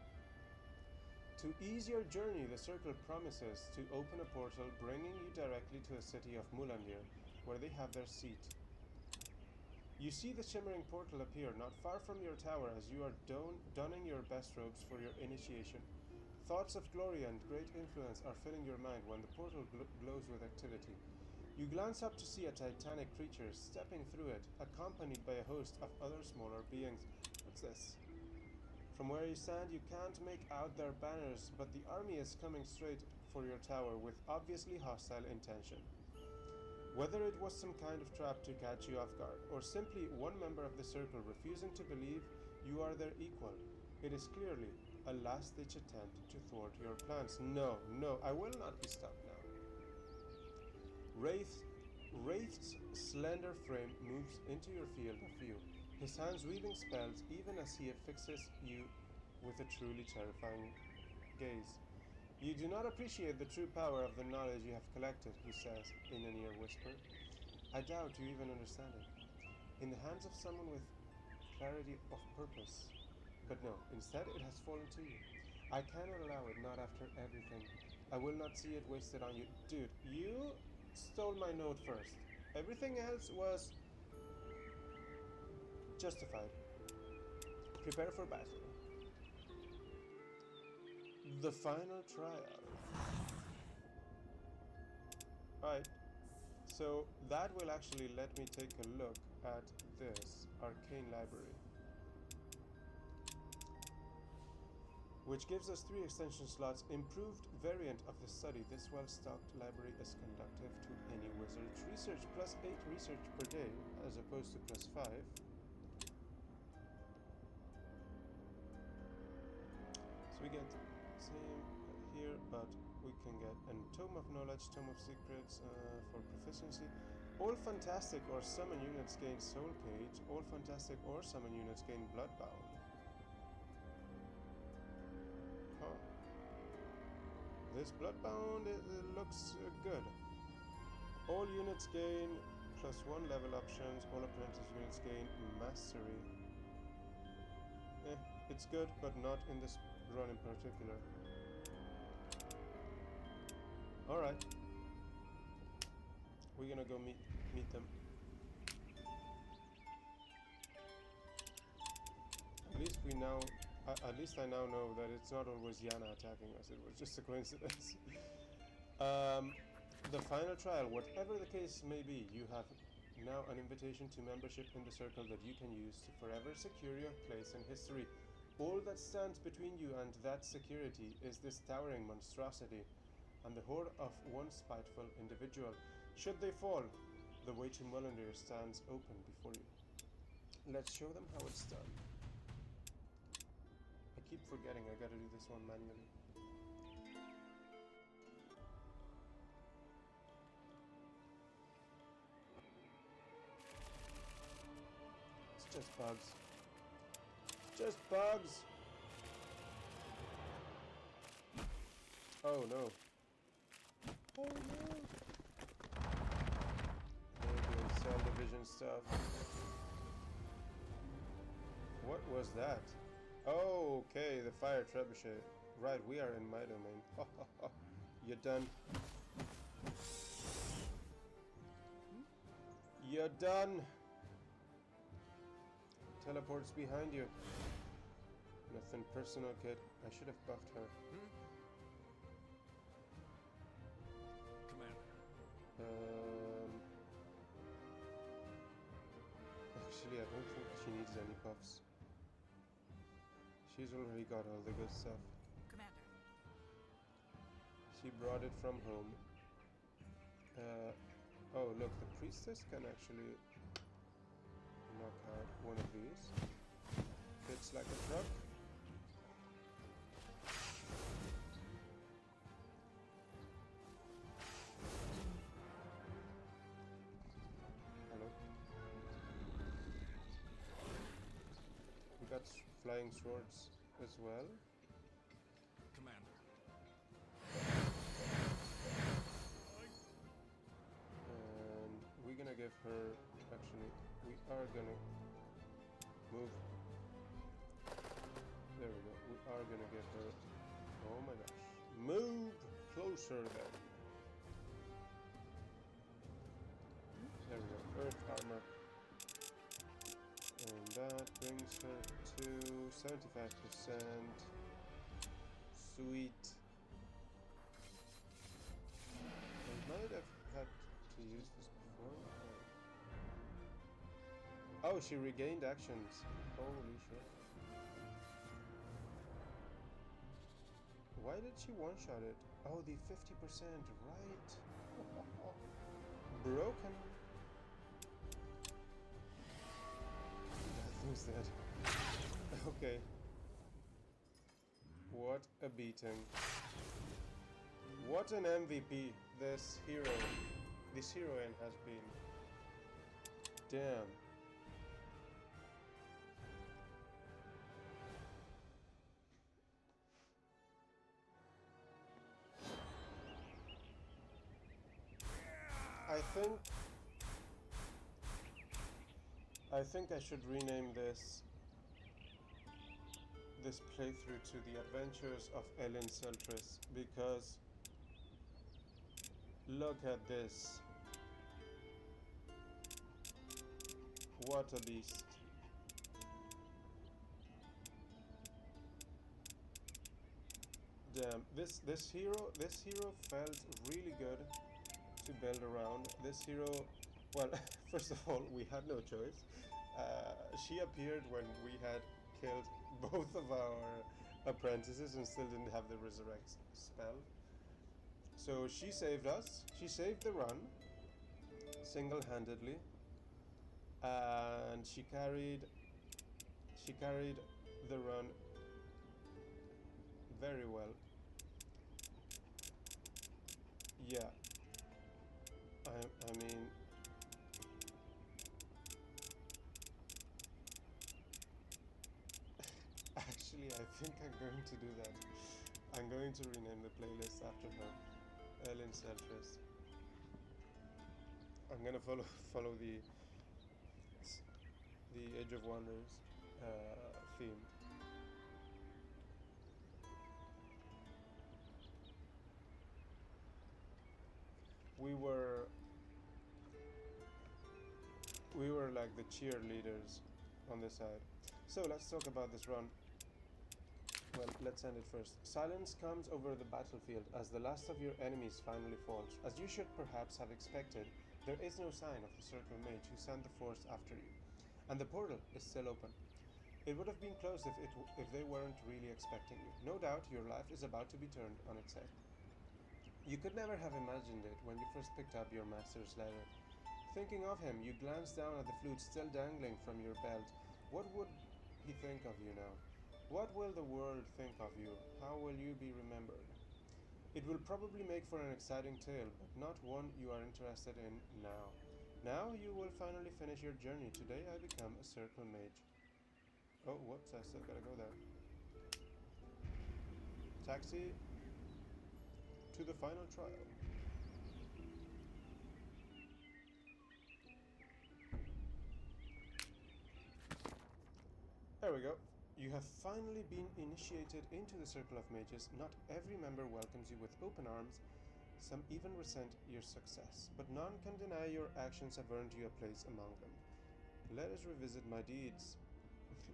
S1: To ease your journey, the circle promises to open a portal bringing you directly to the city of Mulandir, where they have their seat. You see the shimmering portal appear not far from your tower as you are donning your best robes for your initiation. Thoughts of glory and great influence are filling your mind when the portal glows with activity. You glance up to see a titanic creature stepping through it, accompanied by a host of other smaller beings. What's this? From where you stand, you can't make out their banners, but the army is coming straight for your tower with obviously hostile intention. Whether it was some kind of trap to catch you off guard, or simply one member of the circle refusing to believe you are their equal, it is clearly a last-ditch attempt to thwart your plans. No, I will not be stopped now. Wraith's slender frame moves into your field of view, his hands weaving spells even as he affixes you with a truly terrifying gaze. You do not appreciate the true power of the knowledge you have collected, he says in an ear whisper. I doubt you even understand it. In the hands of someone with clarity of purpose. But no, instead it has fallen to you. I cannot allow it, not after everything. I will not see it wasted on you. Dude, you stole my note first. Everything else was justified. Prepare for battle. The final trial. Alright, so that will actually let me take a look at this arcane library, which gives us 3 extension slots, improved variant of the study. This well-stocked library is conducive to any wizard's research, plus 8 research per day, as opposed to plus 5. So we get same here, but we can get a Tome of Knowledge, Tome of Secrets for proficiency. All fantastic or summon units gain Soul Cage, all fantastic or summon units gain Bloodbound. This Bloodbound, it looks good. All units gain +1 level options. All apprentice units gain Mastery. It's good, but not in this run in particular. Alright. We're gonna go meet them. At least we now... at least I now know that it's not always Yana attacking us. It was just a coincidence. The final trial, whatever the case may be, you have now an invitation to membership in the circle that you can use to forever secure your place in history. All that stands between you and that security is this towering monstrosity and the horde of one spiteful individual. Should they fall, the way to Mullendir stands open before you. Let's show them how it's done. I keep forgetting I gotta do this one manually. It's just bugs. Just bugs! Oh no. Oh no! They're doing cell division stuff. What was that? Oh, okay, the fire trebuchet. Right, we are in my domain. You're done. You're done! Teleports behind you. Nothing personal, kid. I should have buffed her.
S2: Commander.
S1: Actually, I don't think she needs any buffs. She's already got all the good stuff.
S3: Commander.
S1: She brought it from home. Oh, look, the priestess can actually knock out one of these. Fits like a truck. Hello. We got flying swords as well.
S2: Commander.
S1: And we're gonna give her... Actually, we are gonna move. There we go. We are gonna give her... Oh my gosh. Move closer then. There we go. Earth armor. And that brings her to 75%. Sweet. I might have had to use this before. Oh, she regained actions. Holy shit. Why did she one-shot it? Oh, the 50%, right. Broken. Who's that? Okay. What a beating. What an MVP this heroine has been. Damn. I think I should rename this playthrough to The Adventures of Ellen Seltris, because look at this. What a beast. Damn, this hero felt really good to build around. This hero, well, first of all, we had no choice. She appeared when we had killed both of our apprentices and still didn't have the resurrect spell. So she saved us. She saved the run single-handedly, and she carried the run very well. Yeah. I mean, actually, I think I'm going to do that. I'm going to rename the playlist after her, Ellen Seltris. I'm gonna follow the Age of Wonders theme. we were like the cheerleaders on this side. So let's talk about this run. Well, let's end it first. Silence comes over the battlefield as the last of your enemies finally falls. As you should perhaps have expected, there is no sign of the Circle Mage who sent the force after you, and the portal is still open. It would have been closed if they weren't really expecting you. No doubt your life is about to be turned on its head. You could never have imagined it when you first picked up your master's letter. Thinking of him, you glanced down at the flute still dangling from your belt. What would he think of you now? What will the world think of you? How will you be remembered? It will probably make for an exciting tale, but not one you are interested in now. Now you will finally finish your journey. Today I become a Circle Mage. Oh, whoops, I still gotta go there. Taxi to the final trial. There we go. You have finally been initiated into the Circle of Mages. Not every member welcomes you with open arms. Some even resent your success, but none can deny your actions have earned you a place among them. Let us revisit my deeds.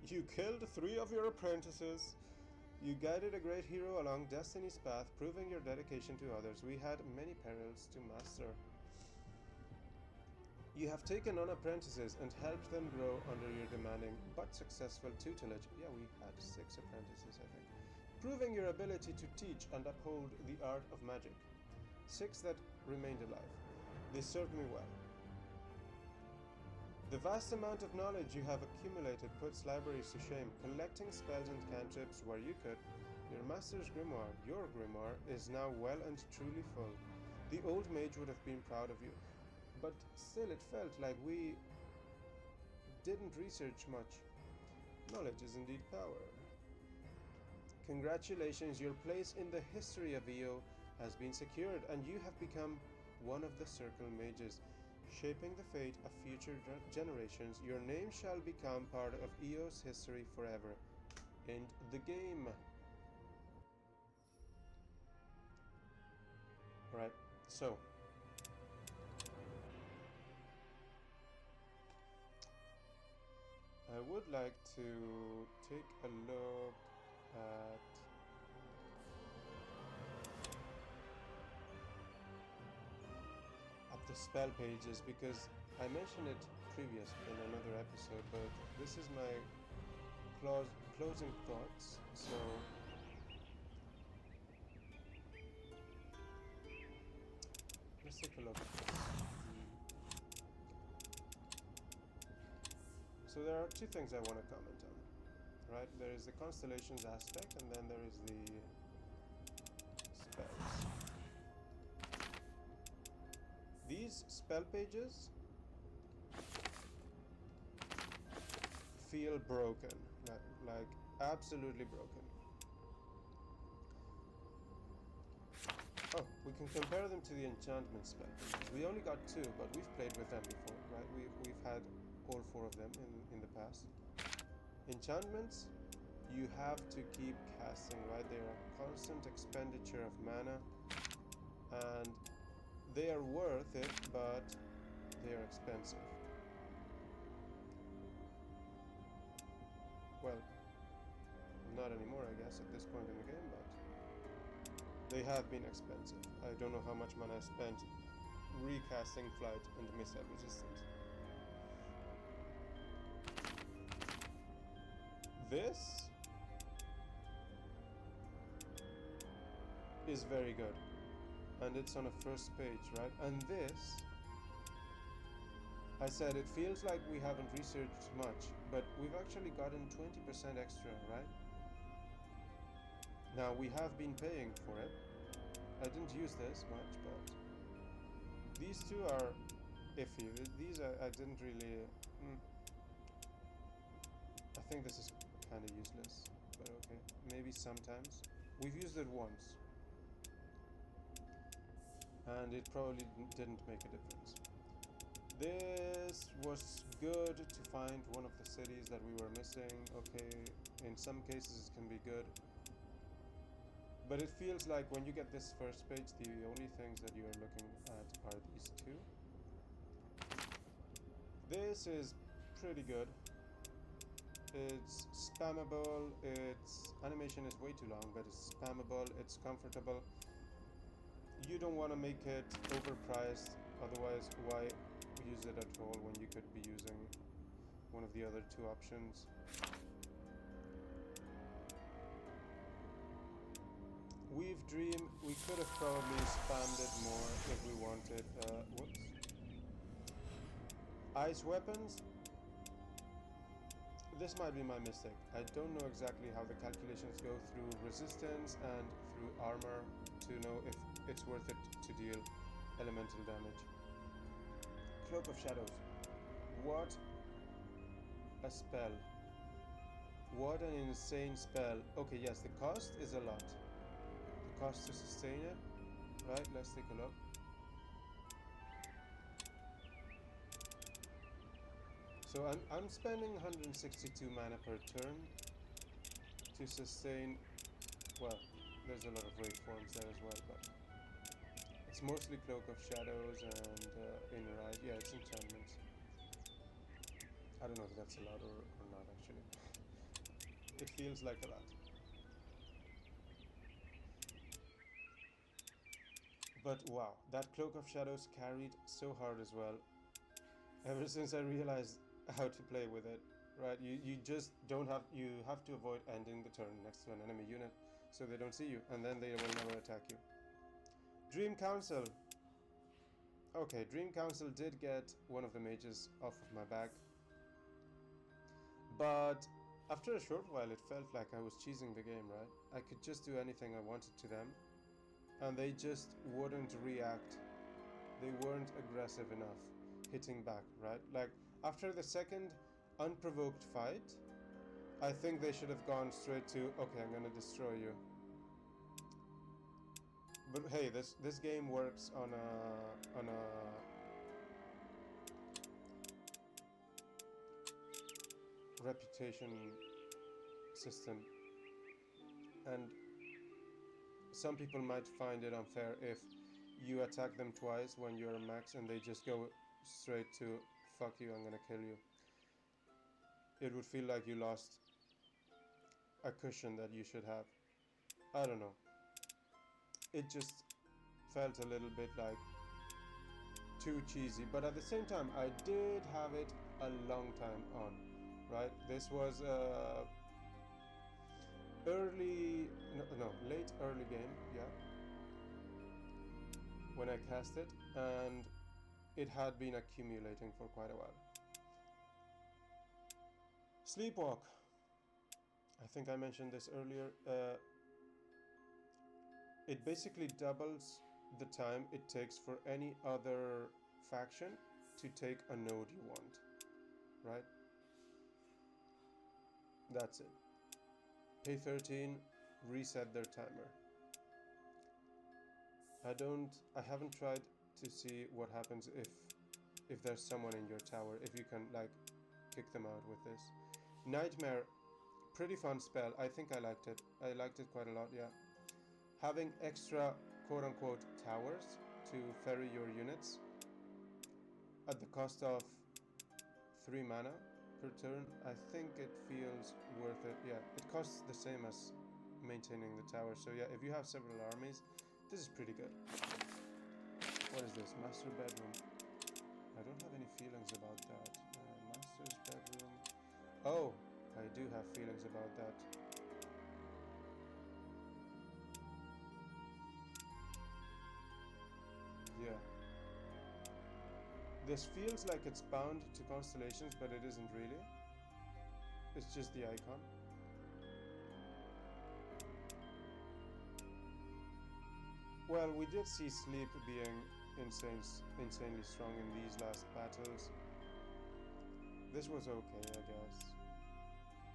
S1: You killed 3 of your apprentices. You guided a great hero along destiny's path, proving your dedication to others. We had many perils to master. You have taken on apprentices and helped them grow under your demanding but successful tutelage. Yeah, we had 6 apprentices, I think. Proving your ability to teach and uphold the art of magic. 6 that remained alive. They served me well. The vast amount of knowledge you have accumulated puts libraries to shame. Collecting spells and cantrips where you could. Your master's grimoire, your grimoire, is now well and truly full. The old mage would have been proud of you. But still, it felt like we didn't research much. Knowledge is indeed power. Congratulations, your place in the history of Eo has been secured, and you have become one of the Circle Mages, shaping the fate of future generations. Your name shall become part of Eo's history forever. End the game. Right, so I would like to take a look at the spell pages, because I mentioned it previously in another episode, but this is my closing thoughts. So let's take a look at this. So there are 2 things I want to comment on. Right, there is the constellations aspect, and then there is the spells. These spell pages feel broken, like absolutely broken. Oh, we can compare them to the enchantment spell pages. We only got 2, but we've played with them before, right? We've had all 4 of them in the past. Enchantments, you have to keep casting, right? They are a constant expenditure of mana, and they are worth it, but they are expensive. Well, not anymore, I guess, at this point in the game, but they have been expensive. I don't know how much mana I spent recasting Flight and Missile Resistance. This is very good, and it's on a first page, right? And this, I said, it feels like we haven't researched much, but we've actually gotten 20% extra, right? Now, we have been paying for it. I didn't use this much, but these 2 are iffy. These I didn't really... I think this is kind of useless, but okay. Maybe sometimes. We've used it once, and it probably didn't make a difference. This was good to find one of the cities that we were missing. Okay, in some cases it can be good, but it feels like when you get this first page, the only things that you are looking at are This is pretty good. It's spammable, its animation is way too long, but it's spammable, it's comfortable. You don't want to make it overpriced, otherwise why use it at all when you could be using one of the other two options. Weave Dream, we could have probably spammed it more if we wanted. Whoops. Ice Weapons, this might be my mistake. I don't know exactly how the calculations go through resistance and through armor to know if it's worth it to deal elemental damage. Cloak of Shadows. What a spell. What an insane spell. Okay, yes, the cost is a lot. The cost to sustain it. Right, let's take a look. So I'm spending 162 mana per turn to sustain, well, there's a lot of raid forms there as well, but it's mostly Cloak of Shadows and Inner Eye. Yeah, it's enchantments. I don't know if that's a lot or not actually. It feels like a lot. But wow, that Cloak of Shadows carried so hard as well. Ever since I realized how to play with it, right? You just don't have, you have to avoid ending the turn next to an enemy unit so they don't see you, and then they will never attack you. Dream Council. Okay, Dream Council did get one of the mages off of my back, but after a short while it felt like I was cheesing the game, right? I could just do anything I wanted to them, and they just wouldn't react. They weren't aggressive enough, hitting back, right? Like, after the second unprovoked fight, I think they should have gone straight to, okay, I'm gonna destroy you. But hey, this game works on a reputation system, and some people might find it unfair if you attack them twice when you're max and they just go straight to fuck you, I'm gonna kill you. It would feel like you lost a cushion that you should have. I don't know. It just felt a little bit like too cheesy, but at the same time I did have it a long time on, right? This was late early game, yeah, when I cast it, and it had been accumulating for quite a while. Sleepwalk. I think I mentioned this earlier. It basically doubles the time it takes for any other faction to take a node you want, right? That's it. Pay 13, reset their timer. I haven't tried to see what happens if there's someone in your tower, if you can like kick them out with this. Nightmare, pretty fun spell. I think I liked it. I liked it quite a lot, yeah. Having extra quote-unquote towers to ferry your units at the cost of 3 mana per turn, I think it feels worth it. Yeah, it costs the same as maintaining the tower, so yeah, if you have several armies, this is pretty good. What is this? Master Bedroom. I don't have any feelings about that. Master's Bedroom. Oh, I do have feelings about that. Yeah. This feels like it's bound to constellations, but it isn't really. It's just the icon. Well, we did see Sleep being insanely strong in these last battles. This was okay, I guess.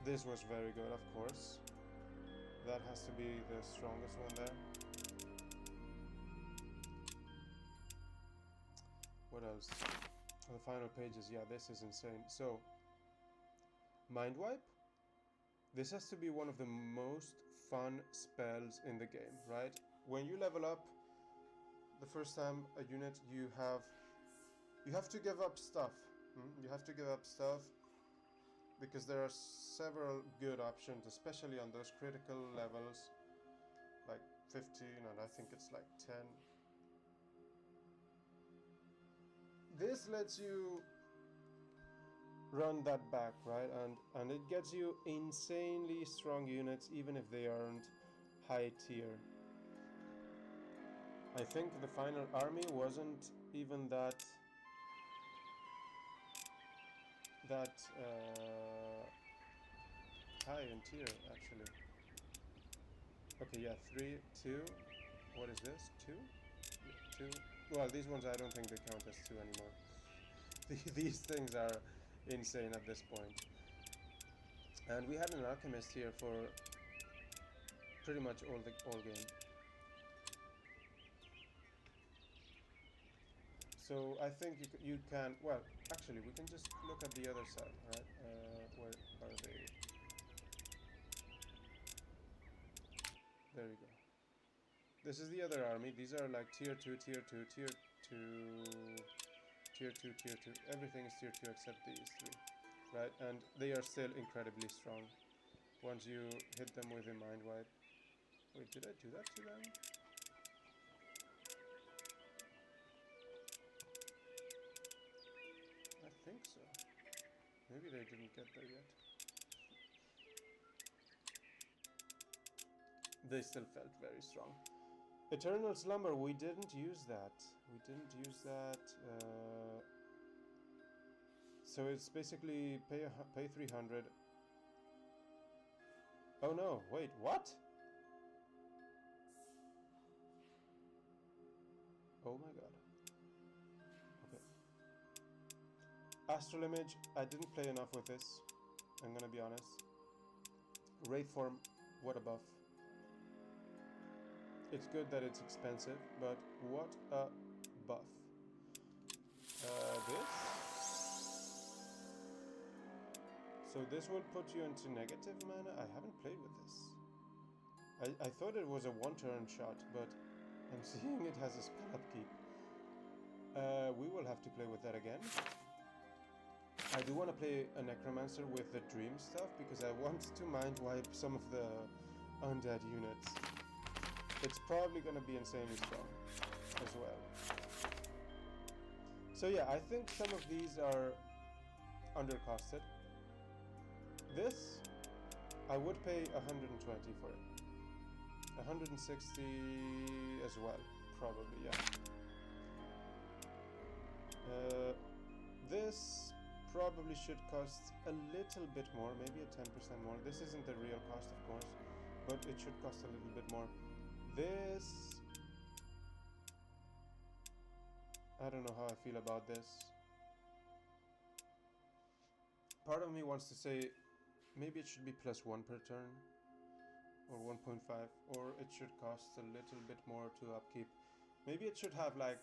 S1: This was very good, of course. That has to be the strongest one there. What else? The final pages, yeah, this is insane. So, Mind Wipe? This has to be one of the most fun spells in the game, right? When you level up, the first time a unit you have to give up stuff. You have to give up stealth because there are several good options, especially on those critical levels, like 15, and I think it's like 10. This lets you run that back, right? And it gets you insanely strong units, even if they aren't high tier. I think the final army wasn't even that high in tier, actually. Okay, yeah, 3, 2. What is this? 2? Yeah, 2. Well, these ones I don't think they count as 2 anymore. These things are insane at this point. And we had an alchemist here for pretty much all game. So I think you can. Well, actually, we can just look at the other side, right? Where are they? There you go. This is the other army. These are like tier 2, tier 2, tier 2, tier 2, tier 2. Everything is tier 2 except these three, right? And they are still incredibly strong once you hit them with a mind wipe. Wait, did I do that to them? I think so. Maybe they didn't get there yet. They still felt very strong. Eternal Slumber, we didn't use that. We didn't use that. So it's basically pay 300. Oh no, wait, what? Oh my god. Okay. Astral Image, I didn't play enough with this. I'm gonna be honest. Wraith Form, what a buff. It's good that it's expensive, but what a buff. This? So this will put you into negative mana? I haven't played with this. I thought it was a one-turn shot, but I'm seeing it has a spell upkeep. We will have to play with that again. I do want to play a Necromancer with the Dream stuff, because I want to mind wipe some of the undead units. It's probably going to be insanely strong as well. So yeah, I think some of these are undercosted. This, I would pay 120 for it. 160 as well, probably, yeah. This probably should cost a little bit more, maybe a 10% more. This isn't the real cost, of course, but it should cost a little bit more. This, I don't know how I feel about this. Part of me wants to say maybe it should be +1 per turn, or 1.5, or it should cost a little bit more to upkeep. Maybe it should have like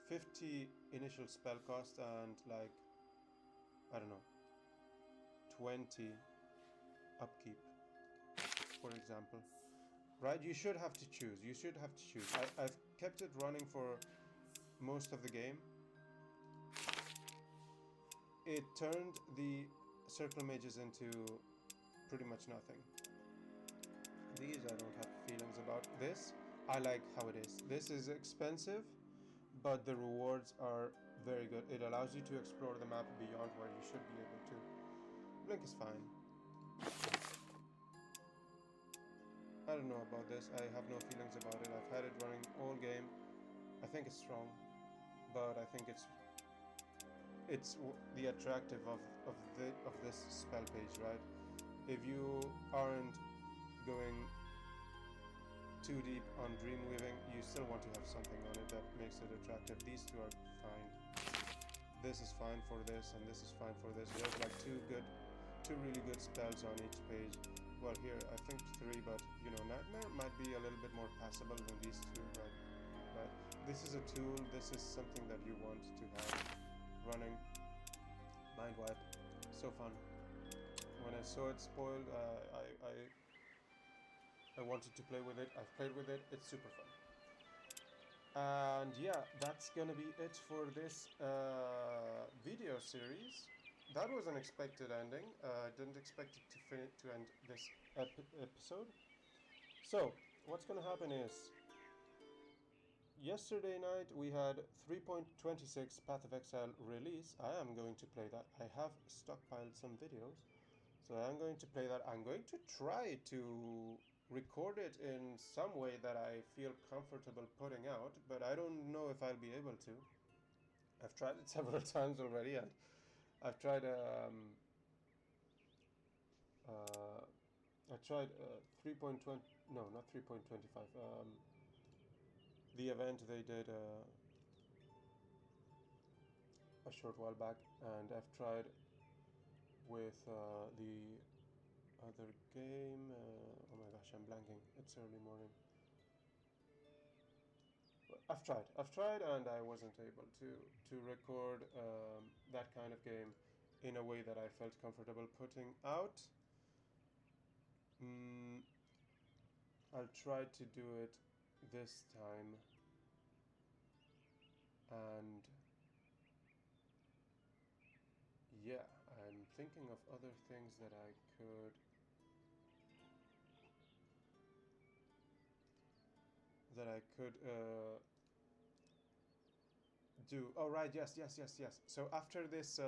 S1: 50 initial spell cost and like, I don't know, 20 upkeep, for example. Right? You should have to choose. You should have to choose. I've kept it running for most of the game. It turned the circle mages into pretty much nothing. These I don't have feelings about. This, I like how it is. This is expensive, but the rewards are very good. It allows you to explore the map beyond where you should be able to. Blink is fine. I don't know about this. I have no feelings about it. I've had it running all game. I think it's strong, but I think it's the attractive of this spell page, right? If you aren't going too deep on dreamweaving, you still want to have something on it that makes it attractive. These two are fine. This is fine for this, and this is fine for this. There's like two really good spells on each page. Well, here I think 3, but you know, Nightmare might be a little bit more passable than these two, right? This is a tool. This is something that you want to have running. Mind wipe, so fun. When I saw it spoiled, I wanted to play with it. I've played with it. It's super fun. And yeah, that's gonna be it for this video series. That was an unexpected ending. I didn't expect it to end this episode. So, what's gonna happen is, yesterday night we had 3.26 Path of Exile release. I am going to play that. I have stockpiled some videos, so I am going to play that. I'm going to try to record it in some way that I feel comfortable putting out, but I don't know if I'll be able to. I've tried it several times already, and I've tried uh, I tried 3.20, no, not 3.25, the event they did a short while back, and I've tried with the other game. Oh my gosh, I'm blanking. It's early morning. I've tried, and I wasn't able to record that kind of game in a way that I felt comfortable putting out. Mm, I'll try to do it this time, and yeah, I'm thinking of other things that I could do. Oh right, yes. So after this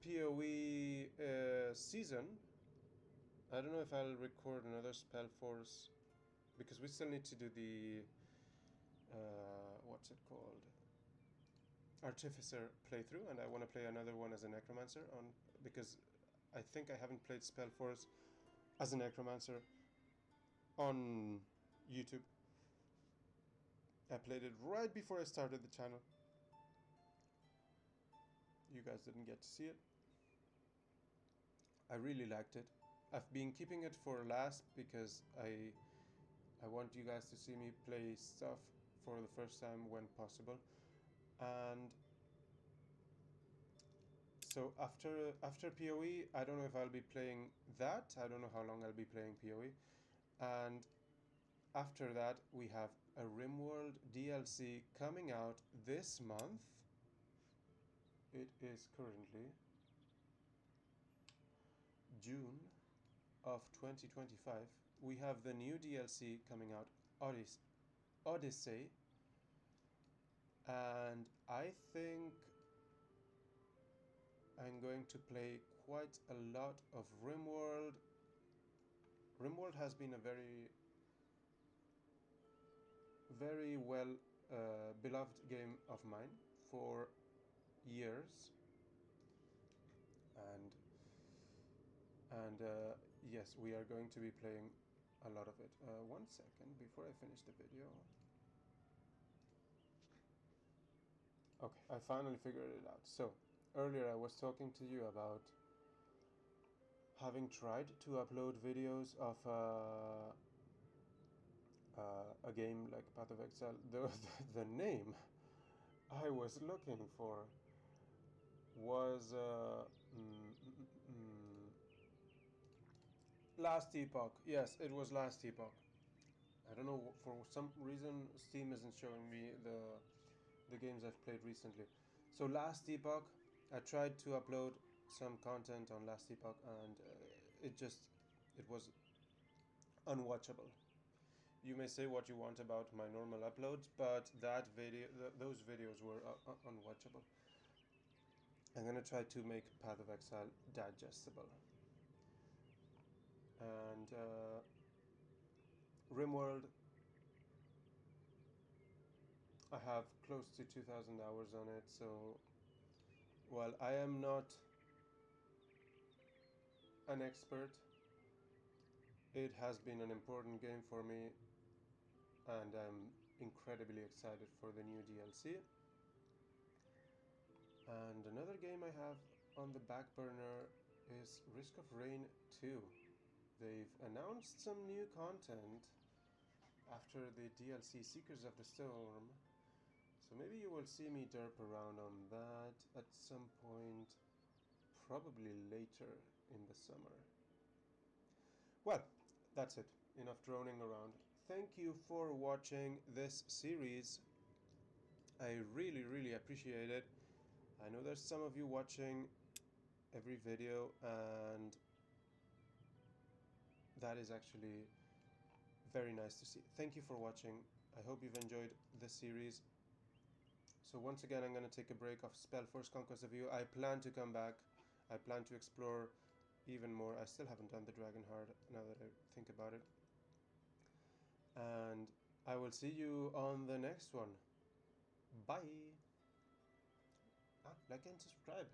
S1: PoE season, I don't know if I'll record another Spellforce, because we still need to do the what's it called, Artificer playthrough, and I want to play another one as a Necromancer on, because I think I haven't played Spellforce as a Necromancer on YouTube. I played it right before I started the channel. You guys didn't get to see it. I really liked it. I've been keeping it for last because I want you guys to see me play stuff for the first time when possible. And so after PoE, I don't know if I'll be playing that. I don't know how long I'll be playing PoE. And after that, we have a RimWorld DLC coming out this month. It is currently June of 2025. We have the new DLC coming out, Odyssey, and I think I'm going to play quite a lot of RimWorld. RimWorld has been a very well beloved game of mine for years, and yes, we are going to be playing a lot of it. 1 second before I finish the video. Okay, I finally figured it out. So earlier I was talking to you about having tried to upload videos of a game like Path of Exile. The name I was looking for was Last Epoch. Yes, it was Last Epoch. I don't know, for some reason Steam isn't showing me the games I've played recently. So Last Epoch, I tried to upload some content on Last Epoch, and it was unwatchable. You may say what you want about my normal uploads, but those videos were unwatchable. I'm gonna try to make Path of Exile digestible. And RimWorld, I have close to 2,000 hours on it, so while I am not an expert, it has been an important game for me, and I'm incredibly excited for the new DLC. And another game I have on the back burner is Risk of Rain 2. They've announced some new content after the DLC Seekers of the Storm, so maybe you will see me derp around on that at some point, probably later in the summer. Well, that's it. Enough droning around. thank you for watching this series. I really appreciate it. I know there's some of you watching every video, and that is actually very nice to see. Thank you for watching. I hope you've enjoyed this series. So once again, I'm going to take a break of Spellforce Conquest of Eo. I plan to come back. I plan to explore even more. I still haven't done the Dragon Heart now that I think about it. And I will see you on the next one. Bye. Like and subscribe.